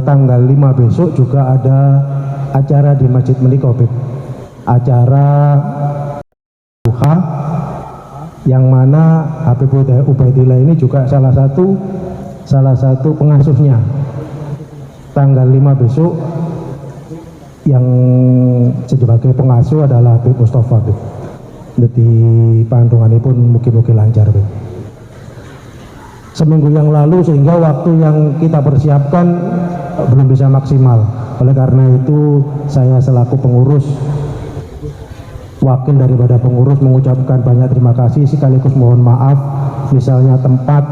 tanggal 5 besok juga ada acara di masjid Melikobib, acara duha yang mana Habib Ubaidillah ini juga salah satu pengasuhnya. Tanggal 5 besok yang sebagai pengasuh adalah Habib Mustafa. Jadi pantungannya pun mungkin lancar. Seminggu yang lalu sehingga waktu yang kita persiapkan belum bisa maksimal. Oleh karena itu saya selaku pengurus, wakil daripada pengurus mengucapkan banyak terima kasih sekaligus mohon maaf misalnya tempat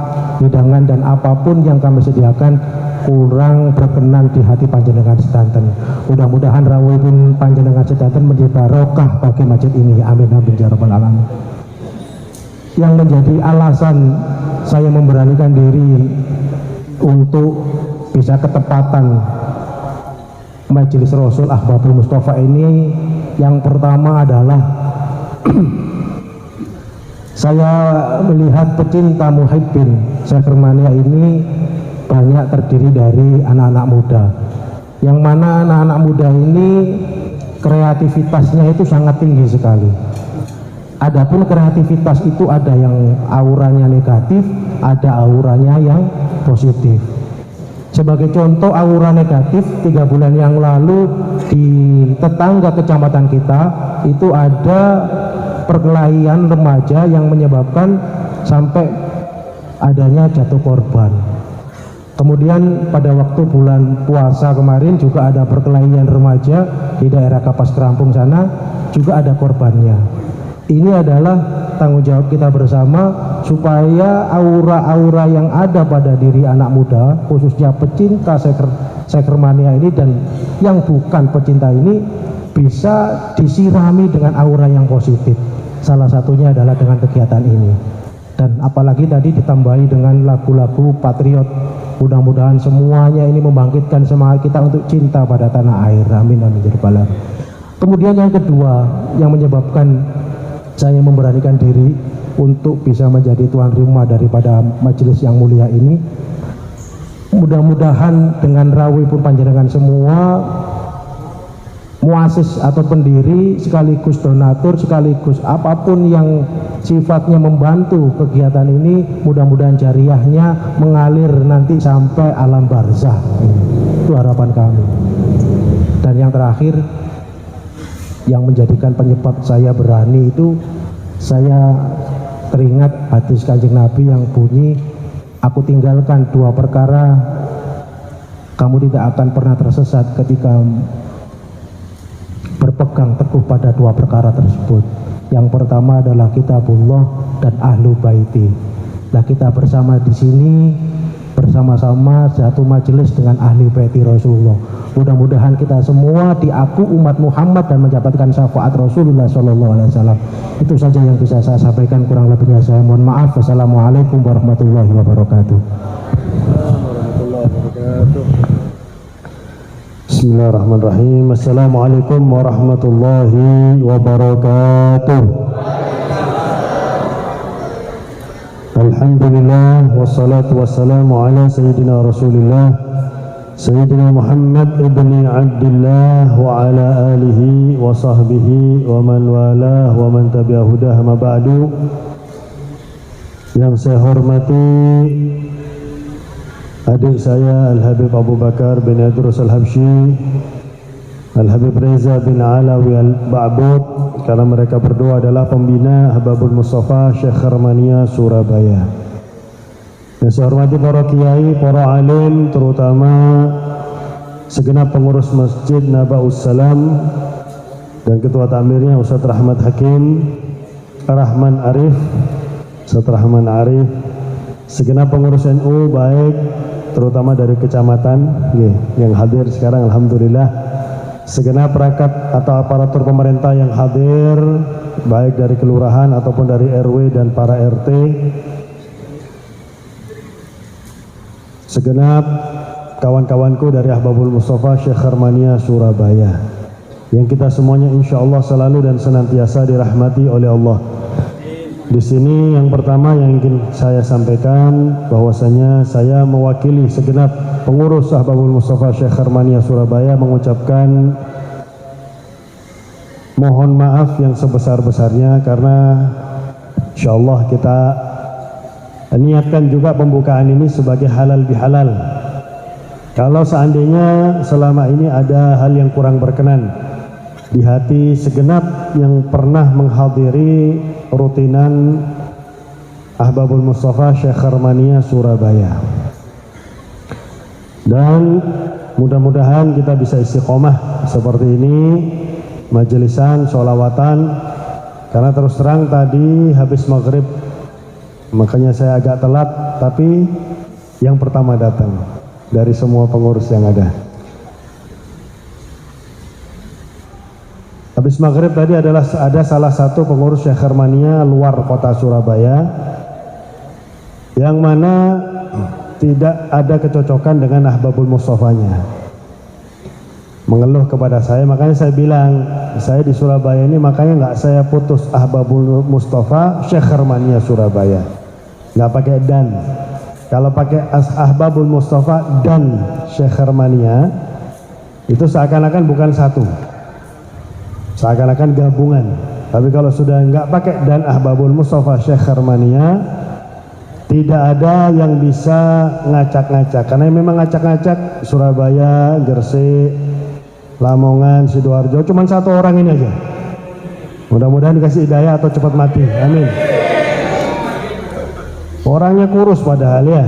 hidangan dan apapun yang kami sediakan kurang berkenan di hati panjenengan sedanten. Mudah-mudahan rawuhipun panjenengan sedanten menjadi barokah bagi masjid ini. Amin amin ya rabbal alamin. Yang menjadi alasan saya memberanikan diri untuk bisa ketepatan Majelis Rasul Ahbabul Mustafa ini, yang pertama adalah saya melihat pecinta muhibbin Syekhermania ini banyak terdiri dari anak-anak muda, yang mana anak-anak muda ini kreativitasnya itu sangat tinggi sekali. Adapun kreativitas itu ada yang auranya negatif, ada auranya yang positif. Sebagai contoh aura negatif, 3 bulan yang lalu di tetangga kecamatan kita itu ada perkelahian remaja yang menyebabkan sampai adanya jatuh korban. Kemudian pada waktu bulan puasa kemarin juga ada perkelahian remaja di daerah Kapas Kerampung sana, juga ada korbannya. Ini adalah tanggung jawab kita bersama supaya aura-aura yang ada pada diri anak muda, khususnya pecinta Syekhermania ini dan yang bukan pecinta ini, bisa disirami dengan aura yang positif. Salah satunya adalah dengan kegiatan ini. Dan apalagi tadi ditambahi dengan lagu-lagu patriot. Mudah-mudahan semuanya ini membangkitkan semangat kita untuk cinta pada tanah air. Amin amin ya rabbal alamin. Kemudian yang kedua yang menyebabkan saya memberanikan diri untuk bisa menjadi tuan rumah daripada majelis yang mulia ini, mudah-mudahan dengan rawuhipun panjenengan semua, muasis atau pendiri sekaligus donatur sekaligus apapun yang sifatnya membantu kegiatan ini, mudah-mudahan jariahnya mengalir nanti sampai alam barzah. Itu harapan kami. Dan yang terakhir yang menjadikan penyebab saya berani itu, saya teringat hadis Kanjeng Nabi yang bunyi, aku tinggalkan 2 perkara, kamu tidak akan pernah tersesat ketika berpegang teguh pada 2 perkara tersebut. Yang pertama adalah kitabullah dan ahlu baiti. Nah, kita bersama di sini bersama-sama satu majelis dengan ahli baiti Rasulullah. Mudah-mudahan kita semua diaku umat Muhammad dan mendapatkan syafaat Rasulullah SAW. Itu saja yang bisa saya sampaikan, kurang lebihnya saya mohon maaf. Wassalamualaikum warahmatullahi wabarakatuh. Bismillahirrahmanirrahim. Assalamualaikum warahmatullahi wabarakatuh. Alhamdulillah wassalatu wassalamu ala sayyidina Rasulillah Sayyidina Muhammad ibni Abdullah wa ala alihi wa sahbihi wa man walah wa man tabi'a hudah ma ba'du. Yang saya hormati adik saya Al-Habib Abu Bakar bin Idrus Al-Habsyi, Al-Habib Reza bin Alawi Al-Ba'bud, karena mereka berdua adalah pembina Ahbabul Mustafa Syekhermania Surabaya. Yang saya hormati para kiai, para alim, terutama segenap pengurus Masjid Nabaus Salam dan ketua tamirnya Ustaz Rahmat Hakim, Rahman Arif, Ustaz Rahman Arif, segenap pengurus NU baik terutama dari kecamatan yang hadir sekarang alhamdulillah, segenap perangkat atau aparatur pemerintah yang hadir baik dari kelurahan ataupun dari RW dan para RT, segenap kawan-kawanku dari Ahbabul Mustafa Syekhermania Surabaya, yang kita semuanya insya Allah selalu dan senantiasa dirahmati oleh Allah. Di sini yang pertama yang ingin saya sampaikan bahwasanya saya mewakili segenap pengurus Ahbabul Mustafa Syekhermania Surabaya mengucapkan mohon maaf yang sebesar-besarnya, karena insya Allah kita niatkan juga pembukaan ini sebagai halal bihalal. Kalau seandainya selama ini ada hal yang kurang berkenan di hati segenap yang pernah menghadiri rutinan Ahbabul Mustafa Syekhermania Surabaya, dan mudah-mudahan kita bisa istiqomah seperti ini, majelisan, sholawatan, karena terus terang tadi habis maghrib makanya saya agak telat tapi yang pertama datang dari semua pengurus yang ada. Habis maghrib tadi ada salah satu pengurus Syekh Hermania luar kota Surabaya yang mana tidak ada kecocokan dengan Ahbabul Mustofanya, mengeluh kepada saya. Makanya saya bilang, saya di Surabaya ini makanya nggak saya putus Ahbabul Mustafa Syekh Hermania Surabaya, nggak pakai dan. Kalau pakai Ahbabul Mustafa dan Syekh Hermania itu seakan-akan bukan satu, seakan-akan gabungan. Tapi kalau sudah nggak pakai dan Ahbabul Mustafa Syekh Hermania, tidak ada yang bisa ngacak-ngacak. Karena memang ngacak-ngacak Surabaya, Gresik, Lamongan, Sidoarjo cuma satu orang ini aja. Mudah-mudahan dikasih hidayah atau cepat mati. Amin. Orangnya kurus padahal ya.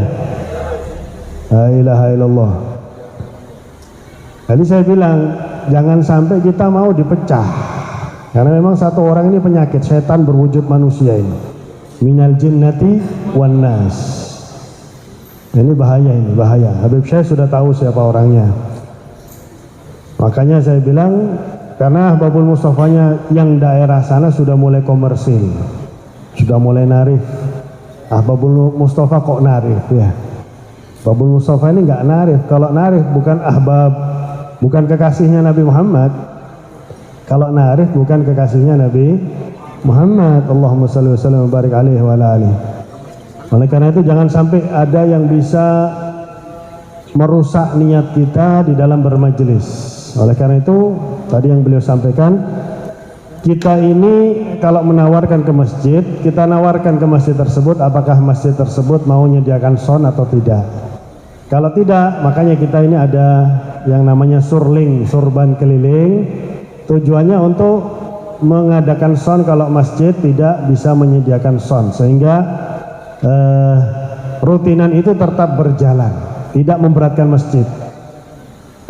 La ilaha illallah. Jadi saya bilang jangan sampai kita mau dipecah. Karena memang satu orang ini penyakit, setan berwujud manusia ini. Minal jinnati wan nas. Ini bahaya. Habib Syekh sudah tahu siapa orangnya. Makanya saya bilang, karena Ahbabul Mustofanya yang daerah sana sudah mulai komersil, sudah mulai narif. Ahbabul Mustafa kok narif ya? Ahbabul Mustafa ini nggak narif. Kalau narif bukan ahbab, bukan kekasihnya Nabi Muhammad. Kalau narif bukan kekasihnya Nabi Muhammad. Allahumma salli wa sallim wa barik alaihi wa ala alihi. Oleh karena itu jangan sampai ada yang bisa merusak niat kita di dalam bermajelis. Oleh karena itu tadi yang beliau sampaikan, kita ini kalau menawarkan ke masjid, kita nawarkan ke masjid tersebut apakah masjid tersebut mau menyediakan sound atau tidak. Kalau tidak, makanya kita ini ada yang namanya surling, surban keliling. Tujuannya untuk mengadakan sound kalau masjid tidak bisa menyediakan sound, sehingga rutinan itu tetap berjalan, tidak memberatkan masjid.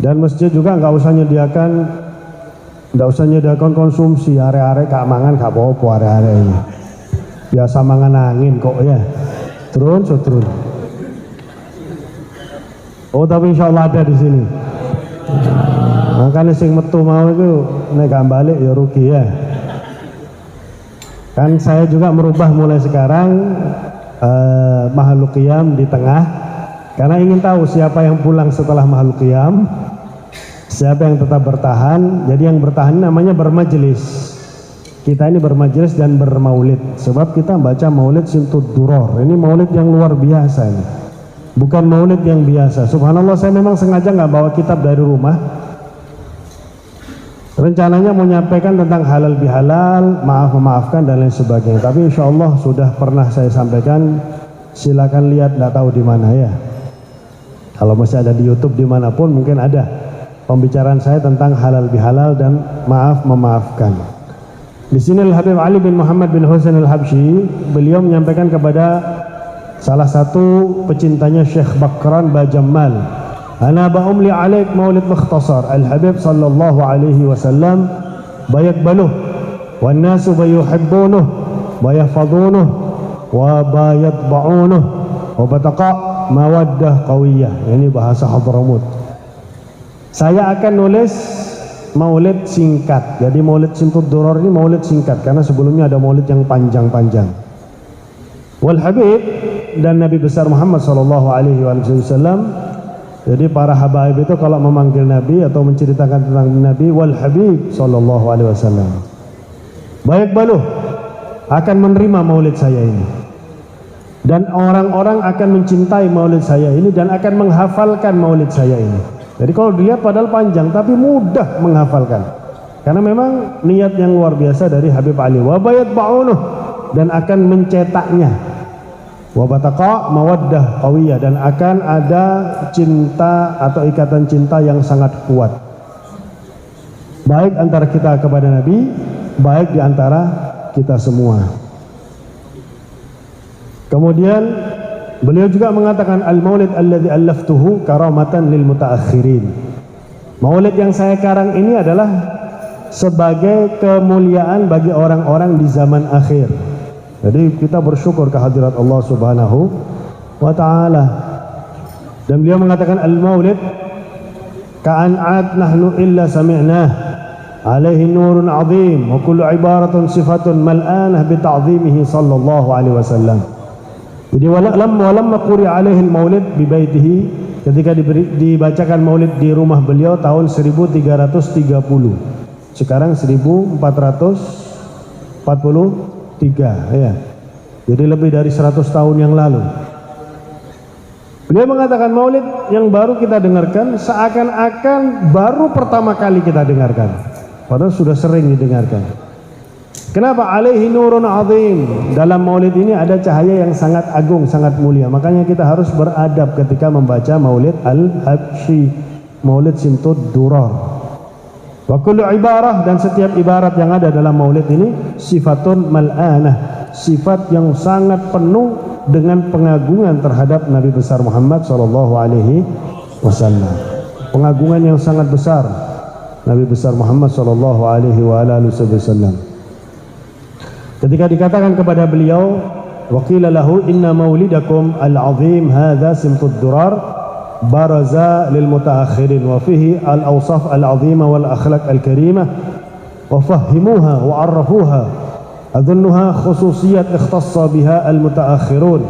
Dan masjid juga nggak usah nyediakan konsumsi, are-are kak mangan kak popo, are-are ini biasa mangan angin kok ya, turun. Oh tapi insya Allah ada di sini. Makanya sing metu mau itu nek gak balik ya rugi ya. Kan saya juga merubah mulai sekarang Mahalul Qiyam di tengah, karena ingin tahu siapa yang pulang setelah Mahalul Qiyam, siapa yang tetap bertahan. Jadi yang bertahan namanya bermajelis. Kita ini bermajelis dan bermaulid, sebab kita baca maulid Simtud Duror. Ini maulid yang luar biasa ini, bukan maulid yang biasa. Subhanallah, saya memang sengaja nggak bawa kitab dari rumah. Rencananya mau menyampaikan tentang halal bihalal, maaf-memaafkan dan lain sebagainya. Tapi insya Allah sudah pernah saya sampaikan. Silakan lihat, nggak tahu di mana ya. Kalau masih ada di YouTube dimanapun mungkin ada pembicaraan saya tentang halal bihalal dan maaf-memaafkan. Di sini Al-Habib Ali bin Muhammad bin Husain Al-Habsyi, beliau menyampaikan kepada salah satu pecintanya Syekh Bakran Bajamal, Ana ba'umli alaik maulid mukhtasar Al-Habib sallallahu alaihi wasallam bayakbaluh wan nasu bayuhibbunuh bayahfadunuh wa bayatba'unuh wa bataqa mawaddah qawiyah. Ini bahasa Hadramut. Saya akan nulis maulid singkat. Jadi maulid Simtud Duror ini maulid singkat, karena sebelumnya ada maulid yang panjang-panjang. Wal Habib dan Nabi besar Muhammad sallallahu alaihi wasallam. Jadi para habaib itu kalau memanggil Nabi atau menceritakan tentang Nabi, wal Habib sallallahu alaihi wasallam, baik baluh akan menerima maulid saya ini, dan orang-orang akan mencintai maulid saya ini dan akan menghafalkan maulid saya ini. Jadi kalau dilihat padahal panjang tapi mudah menghafalkan, karena memang niat yang luar biasa dari Habib Ali. Wa bayat ba'unuh, dan akan mencetaknya. Wa bataqa mawaddah qawiyah, dan akan ada cinta atau ikatan cinta yang sangat kuat, baik antara kita kepada Nabi, baik di antara kita semua. Kemudian beliau juga mengatakan al-maulid alladzi allaftuhu karamatan lil mutaakhirin. Maulid yang saya karang ini adalah sebagai kemuliaan bagi orang-orang di zaman akhir. Jadi kita bersyukur kehadirat Allah Subhanahu wa ta'ala. Dan beliau mengatakan al-maulid ka'an'at nahnu illa sami'nah alaihi nurun azim wa kullu ibaratun sifatun mal'anah bita'zimihi sallallahu alaihi wasallam. Jadi walamma quri alaihi al-maulid bi baitihi, ketika dibacakan maulid di rumah beliau tahun 1330. Sekarang 1443 ya. Jadi lebih dari 100 tahun yang lalu. Beliau mengatakan maulid yang baru kita dengarkan seakan-akan baru pertama kali kita dengarkan, padahal sudah sering didengarkan. Kenapa? Alaihi nurun azim. Dalam maulid ini ada cahaya yang sangat agung, sangat mulia. Makanya kita harus beradab ketika membaca maulid al-habsyi, maulid Simtud Durar. Wa kullu ibarah, dan setiap ibarat yang ada dalam maulid ini sifatun mal'anah, sifat yang sangat penuh dengan pengagungan terhadap Nabi besar Muhammad sallallahu alaihi wasallam. Pengagungan yang sangat besar Nabi besar Muhammad sallallahu alaihi wasallam. Ketika dikatakan kepada beliau, wa qila lahu inna maulidakum al-azim hadza simtud durar baraza lil mutaakhirin wa fihi al-awsaf al-azima wal akhlaq al-karimah wa fahimuha wa arrafuha adunnuha khususiyat ikhtassa biha al-mutaakhirun.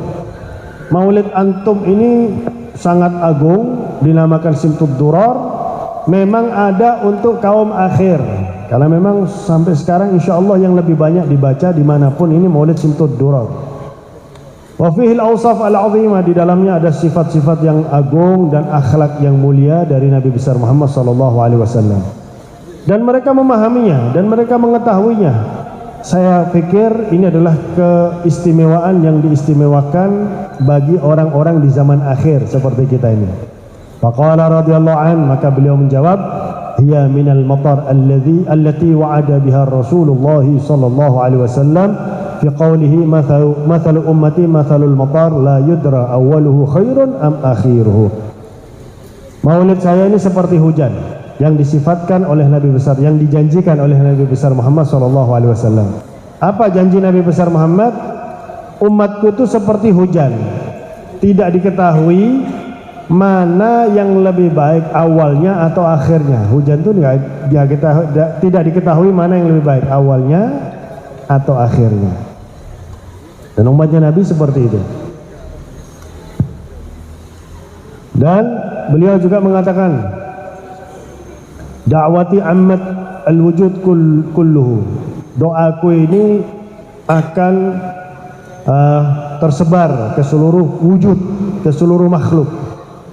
Maulid antum ini sangat agung, dinamakan Simtud Durar, memang ada untuk kaum akhir. Karena memang sampai sekarang insya Allah yang lebih banyak dibaca dimanapun ini maulid Simtud Durar. Wa fihi al-awsaf al-azimah, di dalamnya ada sifat-sifat yang agung dan akhlak yang mulia dari Nabi besar Muhammad sallallahu alaihi wasallam. Dan mereka memahaminya dan mereka mengetahuinya. Saya pikir ini adalah keistimewaan yang diistimewakan bagi orang-orang di zaman akhir seperti kita ini. Faqala radhiyallahu an, maka beliau menjawab, hiya minal matar allati wa'ada biha Rasulullah sallallahu alaihi wasallam fi qawlihi mathalu ummati mathalul matar la yudra awwaluhu khairun am akhiruhu. Maulid saya ini seperti hujan yang disifatkan oleh Nabi besar, yang dijanjikan oleh Nabi besar Muhammad sallallahu alaihi wasallam. Apa janji Nabi besar Muhammad? Umatku itu seperti hujan, tidak diketahui mana yang lebih baik awalnya atau akhirnya. Hujan itu tidak diketahui mana yang lebih baik awalnya atau akhirnya. Dan umatnya Nabi seperti itu. Dan beliau juga mengatakan, da'wati ammat al-wujud kulluhu. Doaku ini akan tersebar ke seluruh wujud, ke seluruh makhluk.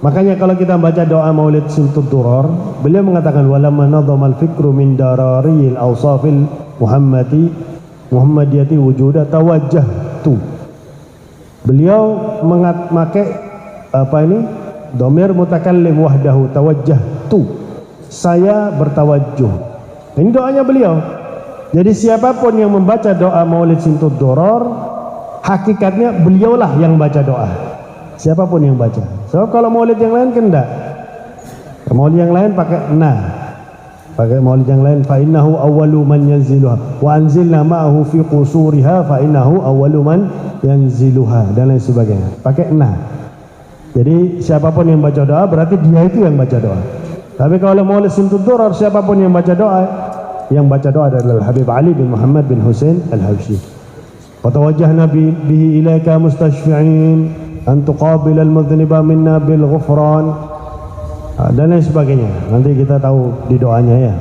Makanya kalau kita baca doa maulid Simtud Durar, beliau mengatakan walamma nadhama al-fikru min darariyil awsafil muhammadiyati wujuda tawajjahtu. Beliau memakai dhamir mutakallim wahdahu, tawajjahtu, saya bertawajjuh. Ini doanya beliau. Jadi siapapun yang membaca doa maulid Simtud Durar, hakikatnya beliaulah yang baca doa. Siapapun yang baca. Sebab kalau maulid yang lain kan enggak. Maulid yang lain pakai pakai maulid yang lain fa innahu awwalu man yanziluha wa anzilna ma'ahu fi qusuriha fa innahu awwalu man yanziluha dan lain sebagainya. Pakai Jadi siapapun yang baca doa berarti dia itu yang baca doa. Tapi kalau maulid Simtud Durar, siapapun yang baca doa adalah Habib Ali bin Muhammad bin Husain al-Habsyi. Wa tawajjahna bihi ilaika mustashfi'in an tuqabil al-mudhniba minna bil ghufran dan lain sebagainya. Nanti kita tahu di doanya ya.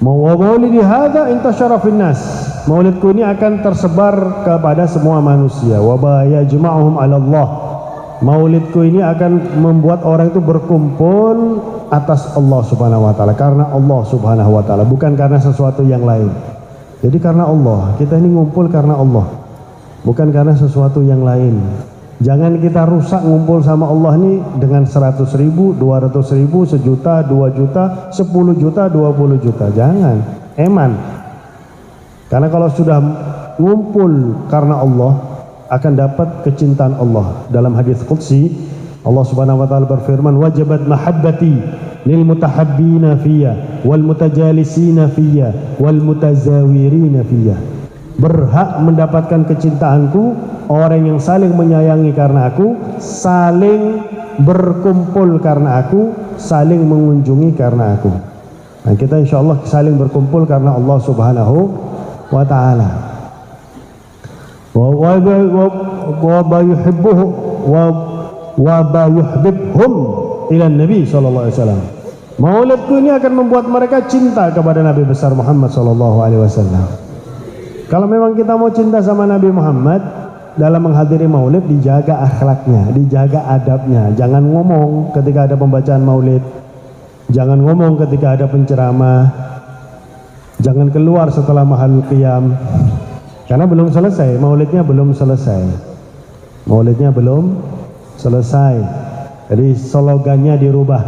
Maulidi hadza intasyara fin nas. Maulidku ini akan tersebar kepada semua manusia. Wa yajma'uhum 'ala Allah. Maulidku ini akan membuat orang itu berkumpul atas Allah subhanahu wa ta'ala, karena Allah subhanahu wa ta'ala, bukan karena sesuatu yang lain. Jadi karena Allah, kita ini ngumpul karena Allah, bukan karena sesuatu yang lain. Jangan kita rusak ngumpul sama Allah ini dengan 100.000, 200.000, 1 juta, 2 juta, 10 juta, 20 juta. Jangan, eman. Karena kalau sudah ngumpul karena Allah, akan dapat kecintaan Allah. Dalam hadis qudsi, Allah Subhanahu wa taala berfirman, wajabat mahabbati lil mutahabbina fiyya wal mutajalisina fiyya wal mutazawirina fiyya. Berhak mendapatkan kecintaanku orang yang saling menyayangi karena aku, saling berkumpul karena aku, saling mengunjungi karena aku. Nah, kita insya Allah saling berkumpul karena Allah Subhanahu wa Ta'ala. Wa yuhibbhum ila Nabi sallallahu alaihi wasallam. Maulidku ini akan membuat mereka cinta kepada Nabi besar Muhammad sallallahu alaihi wasallam. Kalau memang kita mau cinta sama Nabi Muhammad, dalam menghadiri maulid dijaga akhlaknya, dijaga adabnya. Jangan ngomong ketika ada pembacaan maulid, jangan ngomong ketika ada penceramah, jangan keluar setelah mahal qiyam, karena belum selesai, maulidnya belum selesai, maulidnya belum selesai. Jadi slogannya dirubah,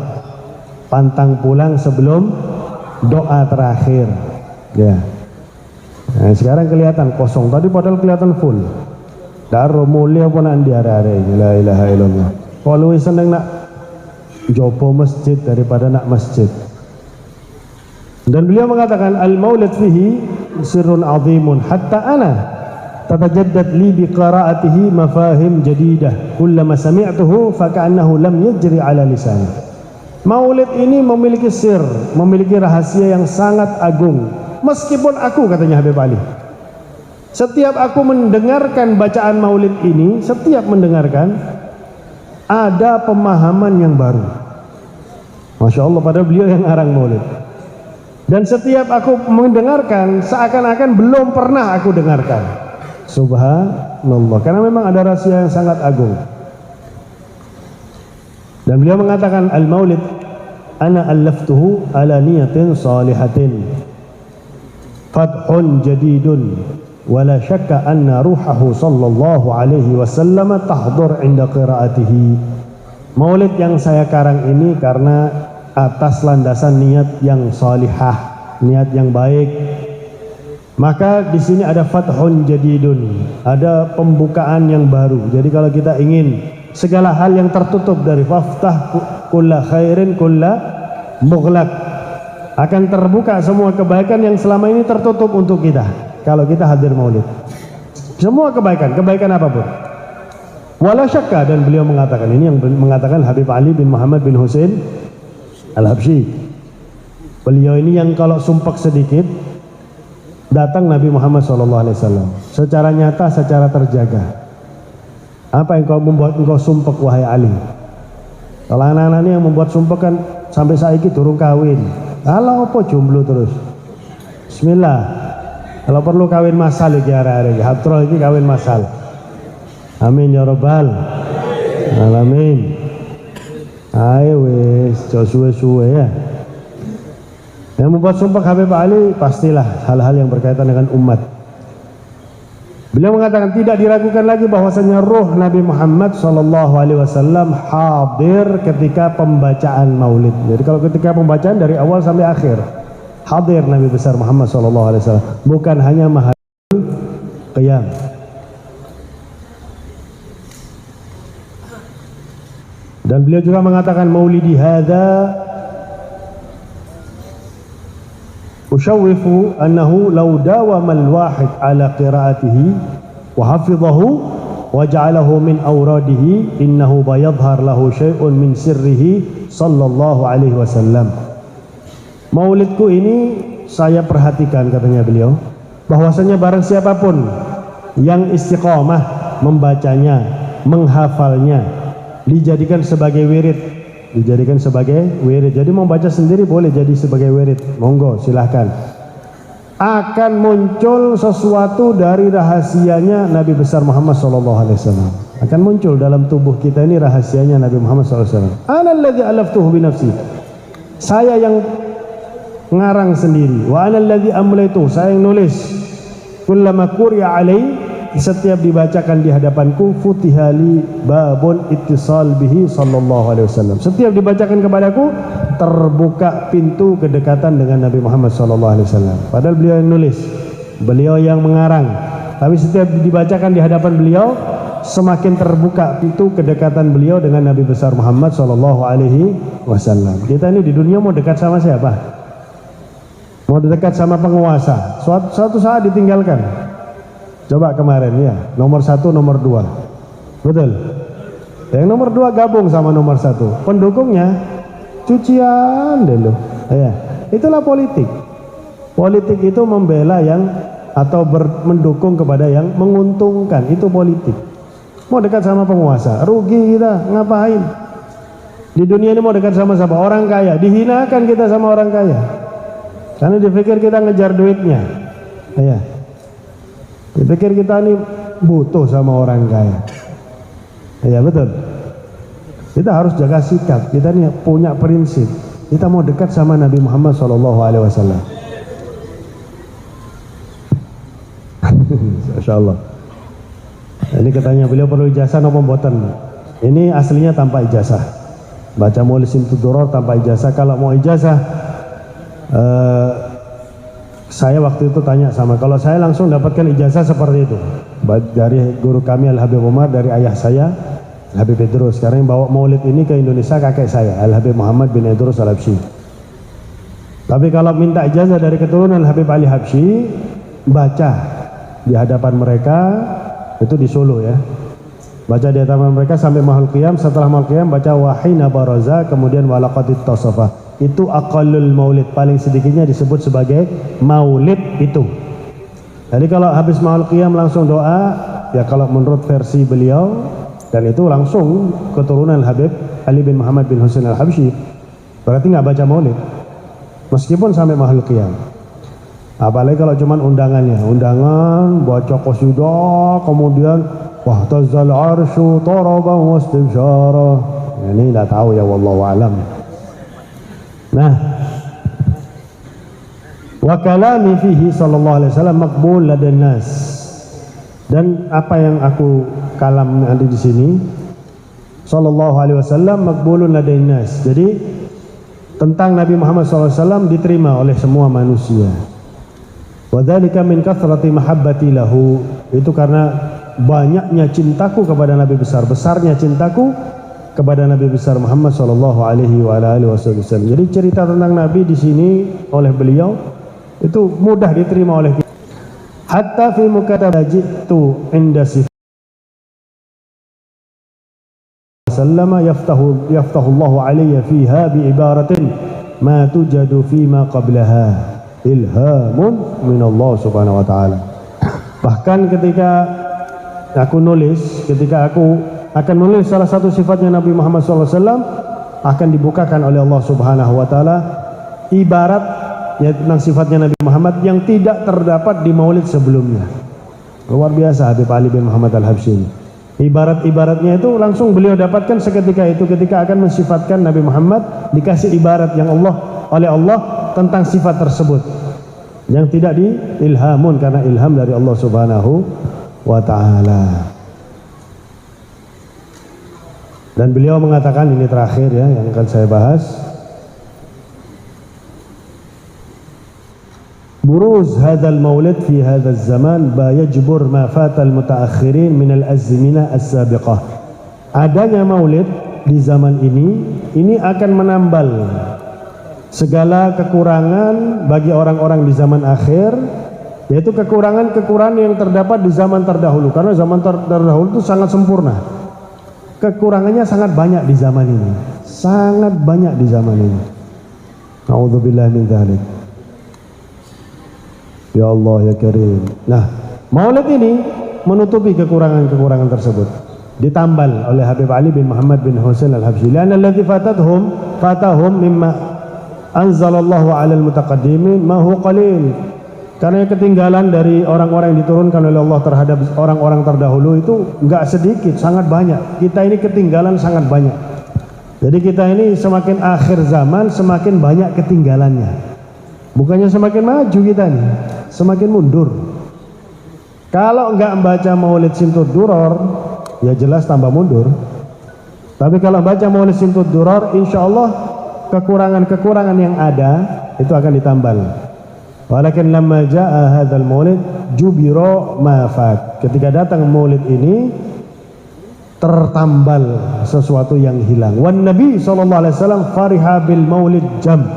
pantang pulang sebelum doa terakhir. Ya. Nah, sekarang kelihatan kosong, tadi padahal kelihatan full. Daro mulia pun andi are-are, la ilaha illallah. Kalau seneng nak jopo masjid daripada nak masjid. Dan beliau mengatakan al-maulid fihi sirrun azimun hatta ana tatajaddad li bi qira'atihi mafahim jadidah kullama sami'tuhu fa ka'annahu lam yajri ala lisani. Maulid ini memiliki sir, memiliki rahasia yang sangat agung. Meskipun aku, katanya Habib Ali, setiap aku mendengarkan bacaan maulid ini, setiap mendengarkan ada pemahaman yang baru. Masya Allah, pada beliau yang arang maulid. Dan setiap aku mendengarkan seakan-akan belum pernah aku dengarkan. Subhanallah, karena memang ada rahasia yang sangat agung. Dan beliau mengatakan al-maulid ana allaftuhu ala niyatin salihatin fathun jadidun wala syakka anna ruhahu sallallahu alaihi wasallam tahdur inda qiraatihi. Maulid yang saya karang ini karena atas landasan niat yang salihah, niat yang baik. Maka di sini ada fathun jadidun, ada pembukaan yang baru. Jadi kalau kita ingin segala hal yang tertutup dari faftah kulla khairin kulla mughlaq, akan terbuka semua kebaikan yang selama ini tertutup untuk kita kalau kita hadir maulid. Semua kebaikan, kebaikan apapun. Wala syakka, dan beliau mengatakan, ini yang mengatakan Habib Ali bin Muhammad bin Husain Al-Habsyi. Beliau ini yang kalau sumpek sedikit datang Nabi Muhammad SAW secara nyata, secara terjaga. Apa yang kau membuat engkau sumpek wahai Ali? Kalau anak-anak ini yang membuat sumpek kan sampai saiki durung kawin. Kalau apa jomblo terus. Bismillah. Kalau perlu kawin masal iki arek-arek. Hatrol iki kawin masal. Amin ya rabbal alamin. Ayo wis, jo suwe-suwe ya. Yang membuat sumpah Habib Ali pastilah hal-hal yang berkaitan dengan umat. Beliau mengatakan tidak diragukan lagi bahwasanya ruh Nabi Muhammad SAW hadir ketika pembacaan maulid. Jadi kalau ketika pembacaan dari awal sampai akhir hadir Nabi besar Muhammad SAW, bukan hanya mahadul qiyam. Dan beliau juga mengatakan maulidi hadza usyawwifu annahu law dawama al-wahid ala qira'atihi wa hafidhahu wa ja'alahu min awradihi innahu bayadhhar lahu syai'un min sirrihi sallallahu alaihi wasallam. Maulidku ini saya perhatikan, katanya beliau, bahwasanya barang siapapun yang istiqomah membacanya, menghafalnya, dijadikan sebagai wirid, dijadikan sebagai wirid. Jadi mau baca sendiri boleh jadi sebagai wirid, monggo silahkan. Akan muncul sesuatu dari rahasianya Nabi besar Muhammad SAW. Akan muncul dalam tubuh kita ini rahasianya Nabi Muhammad SAW. Ana alladzi alaftuhu binafsi, saya yang ngarang sendiri. Wa ana alladzi amlaitu, saya yang nulis. Kullama quri'a alai, setiap dibacakan di hadapanku, futihali babun ittisal bihi sallallahu alaihi wasallam. Setiap dibacakan kepadaku terbuka pintu kedekatan dengan Nabi Muhammad sallallahu alaihi wasallam. Padahal beliau yang nulis, beliau yang mengarang, tapi setiap dibacakan di hadapan beliau semakin terbuka pintu kedekatan beliau dengan Nabi besar Muhammad sallallahu alaihi wasallam. Kita ini di dunia mau dekat sama siapa? Mau dekat sama penguasa, suatu saat ditinggalkan. Coba kemarin ya, nomor 1, nomor 2. Betul. Yang nomor 2 gabung sama nomor 1. Pendukungnya cucian deh loh. Ya, itulah politik. Politik itu membela yang atau mendukung kepada yang menguntungkan. Itu politik. Mau dekat sama penguasa, rugi kita, ngapain? Di dunia ini mau dekat sama siapa? Orang kaya. Dihinakan kita sama orang kaya. Karena dipikir kita ngejar duitnya. Ya. Dipikir kita ini butuh sama orang kaya. Ya betul. Kita harus jaga sikap. Kita ini punya prinsip. Kita mau dekat sama Nabi Muhammad SAW. Masya Allah. Ini katanya beliau perlu ijazah nopo mboten. Ini aslinya tanpa ijazah. Baca Maulid Simtud Duror tanpa ijazah. Kalau mau ijazah, saya waktu itu tanya sama. Kalau saya langsung dapatkan ijazah seperti itu dari guru kami Al Habib Umar, dari ayah saya Al Habib Idrus. Sekarang yang bawa Maulid ini ke Indonesia kakek saya Al Habib Muhammad bin Idrus Al Habsyi. Tapi kalau minta ijazah dari keturunan Habib Ali Habsyi, baca di hadapan mereka. Itu di Solo ya. Baca di hadapan mereka sampai mahal qiyam. Setelah mahal qiyam baca wahina baraza, kemudian walaqatit tasafa. Itu aqallul maulid, paling sedikitnya disebut sebagai maulid itu. Jadi kalau habis mahal qiyam langsung doa, ya kalau menurut versi beliau, dan itu langsung keturunan Habib Ali bin Muhammad bin Husain Al-Habsyi, berarti nggak baca maulid meskipun sampai mahal qiyam. Apalagi kalau cuman undangan baca qasidah, kemudian wahtazal arsyu taraban wastabsyara. Ini enggak tahu ya, wallahu alam. Nah, wa kalami fihi sallallahu alaihi wasallam maqbul ladan nas. Dan apa yang aku kalam nanti di sini sallallahu alaihi wasallam maqbulun ladan nas. Jadi tentang Nabi Muhammad SAW diterima oleh semua manusia. Wadzalika min kathrati mahabbati lahu, itu karena banyaknya cintaku kepada Nabi besar, besarnya cintaku kepada Nabi besar Muhammad sallallahu alaihi wasallam. Jadi cerita tentang Nabi di sini oleh beliau itu mudah diterima oleh kita. Hatta fi mukatabajitu inda sifat sallama yaftahu Allahu alayya fiha bi ibaratin ma tujadu fi ma qablaha ilhamun minallah subhanahu wa ta'ala. Bahkan ketika aku nulis, ketika aku akan menulis salah satu sifatnya Nabi Muhammad SAW, akan dibukakan oleh Allah subhanahu wa ta'ala ibarat ya tentang sifatnya Nabi Muhammad yang tidak terdapat di maulid sebelumnya. Luar biasa Habib Ali bin Muhammad Al-Habsyi. Ibarat-ibaratnya itu langsung beliau dapatkan seketika itu, ketika akan mensifatkan Nabi Muhammad, dikasih ibarat yang oleh Allah tentang sifat tersebut yang tidak diilhamun, karena ilham dari Allah subhanahu wa ta'ala. Dan beliau mengatakan, ini terakhir ya yang akan saya bahas, buruz hadal maulid fi hadal zaman ba yajbur ma fatal mutaakhirin minal azmina as-sabiqah. Adanya maulid di zaman ini akan menambal segala kekurangan bagi orang-orang di zaman akhir, yaitu kekurangan-kekurangan yang terdapat di zaman terdahulu, karena zaman terdahulu itu sangat sempurna. Kekurangannya sangat banyak di zaman ini, sangat banyak di zaman ini. A'udzubillahi min dzalik. Ya Allah ya Karim. Nah, maulid ini menutupi kekurangan-kekurangan tersebut, ditambal oleh Habib Ali bin Muhammad bin Husain Al-Habsyi. Li'anna alladzi fatahum mimma anzalallahu 'alal mutaqaddimin ma huwa qalil. Karena ketinggalan dari orang-orang yang diturunkan oleh Allah terhadap orang-orang terdahulu itu enggak sedikit, sangat banyak. Kita ini ketinggalan sangat banyak. Jadi kita ini semakin akhir zaman semakin banyak ketinggalannya. Bukannya semakin maju kita nih, semakin mundur. Kalau enggak membaca Maulid Simtud Duror, ya jelas tambah mundur. Tapi kalau baca Maulid Simtud Duror, insya Allah kekurangan-kekurangan yang ada itu akan ditambal. Walakin lamma jaa hadzal maulid jubira ma fat. Ketika datang maulid ini tertambal sesuatu yang hilang. Wan Nabi sallallahu alaihi wasallam fariha bil maulid jam.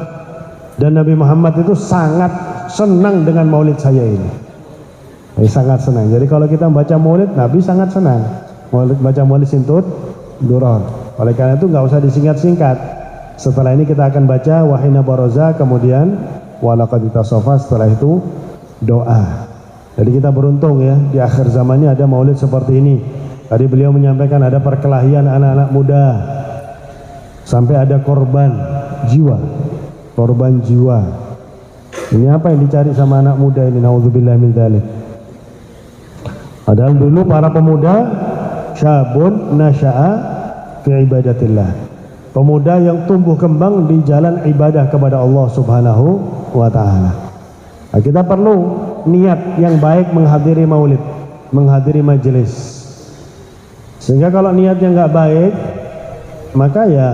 Dan Nabi Muhammad itu sangat senang dengan maulid saya ini. Sangat senang. Jadi kalau kita baca maulid, Nabi sangat senang. Baca maulid Sintut Duror. Oleh karena itu nggak usah disingkat-singkat. Setelah ini kita akan baca wahina baroza, kemudian walaqad tasofa, setelah itu doa. Jadi kita beruntung ya, di akhir zamannya ada maulid seperti ini. Tadi beliau menyampaikan ada perkelahian anak-anak muda, sampai ada korban jiwa. Ini apa yang dicari sama anak muda ini? Nauzubillah min dzalik. Padahal dulu para pemuda syabun nasya'a fi ibadatillah, pemuda yang tumbuh kembang di jalan ibadah kepada Allah Subhanahu wa ta'ala. Nah, kita perlu niat yang baik menghadiri maulid, menghadiri majelis. Sehingga kalau niatnya nggak baik, maka ya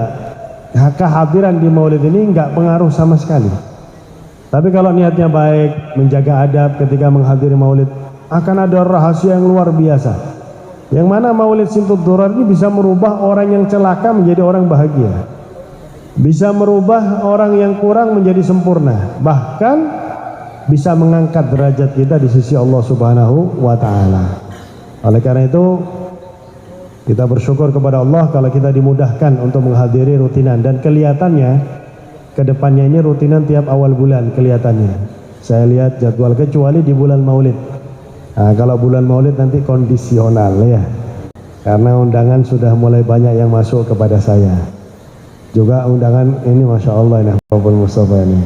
kehadiran di maulid ini nggak pengaruh sama sekali. Tapi kalau niatnya baik, menjaga adab ketika menghadiri maulid, akan ada rahasia yang luar biasa. Yang mana maulid Sintut Duror ini bisa merubah orang yang celaka menjadi orang bahagia, bisa merubah orang yang kurang menjadi sempurna, bahkan bisa mengangkat derajat kita di sisi Allah Subhanahu wa ta'ala. Oleh karena itu kita bersyukur kepada Allah kalau kita dimudahkan untuk menghadiri rutinan, dan kelihatannya kedepannya ini rutinan tiap awal bulan kelihatannya. Saya lihat jadwal, kecuali di bulan maulid. Nah, kalau bulan maulid nanti kondisional ya, karena undangan sudah mulai banyak yang masuk kepada saya. Juga undangan ini Masya Allah ini Bapak Mustafa ini,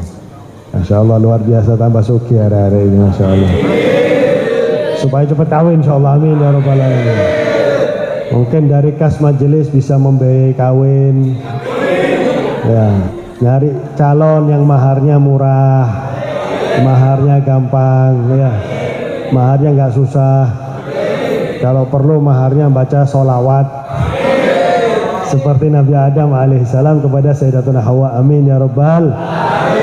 Masya Allah luar biasa, tambah suki hari-hari ini Masya Allah. Supaya cepat kawin Insya Allah, amin ya Rabbal Alamin. Mungkin dari kas majelis bisa membiayai kawin ya, nyari calon yang maharnya murah, maharnya gampang ya, maharnya nggak susah. Kalau perlu maharnya baca sholawat seperti Nabi Adam alaihissalam kepada Sayyidatuna Hawa, amin ya Rabbal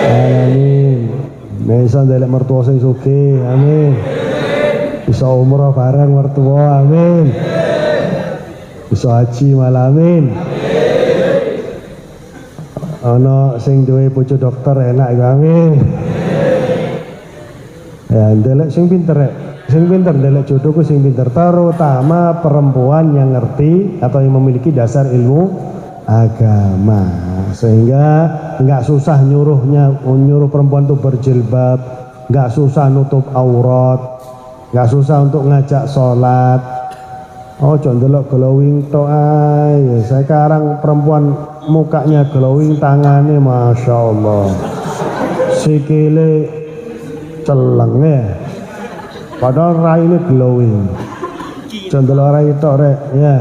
Alamin. Mesan delek mertua sing sugih, amin. Bisa umroh bareng mertua, amin. Bisa haji malah, amin. Ono sing duwe bojo dokter enak, amin. Ya, delek sing pinter ya. Sing pinter delek jodohku sing pinter, terutama perempuan yang ngerti atau yang memiliki dasar ilmu agama, sehingga nggak susah nyuruh perempuan itu berjilbab, nggak susah nutup aurat, nggak susah untuk ngajak sholat. Oh condelok glowing to ae. Sekarang perempuan mukanya glowing, tangannya Masya Allah, sikile celeng ya, padahal raine glowing. Condelok rai itu ya,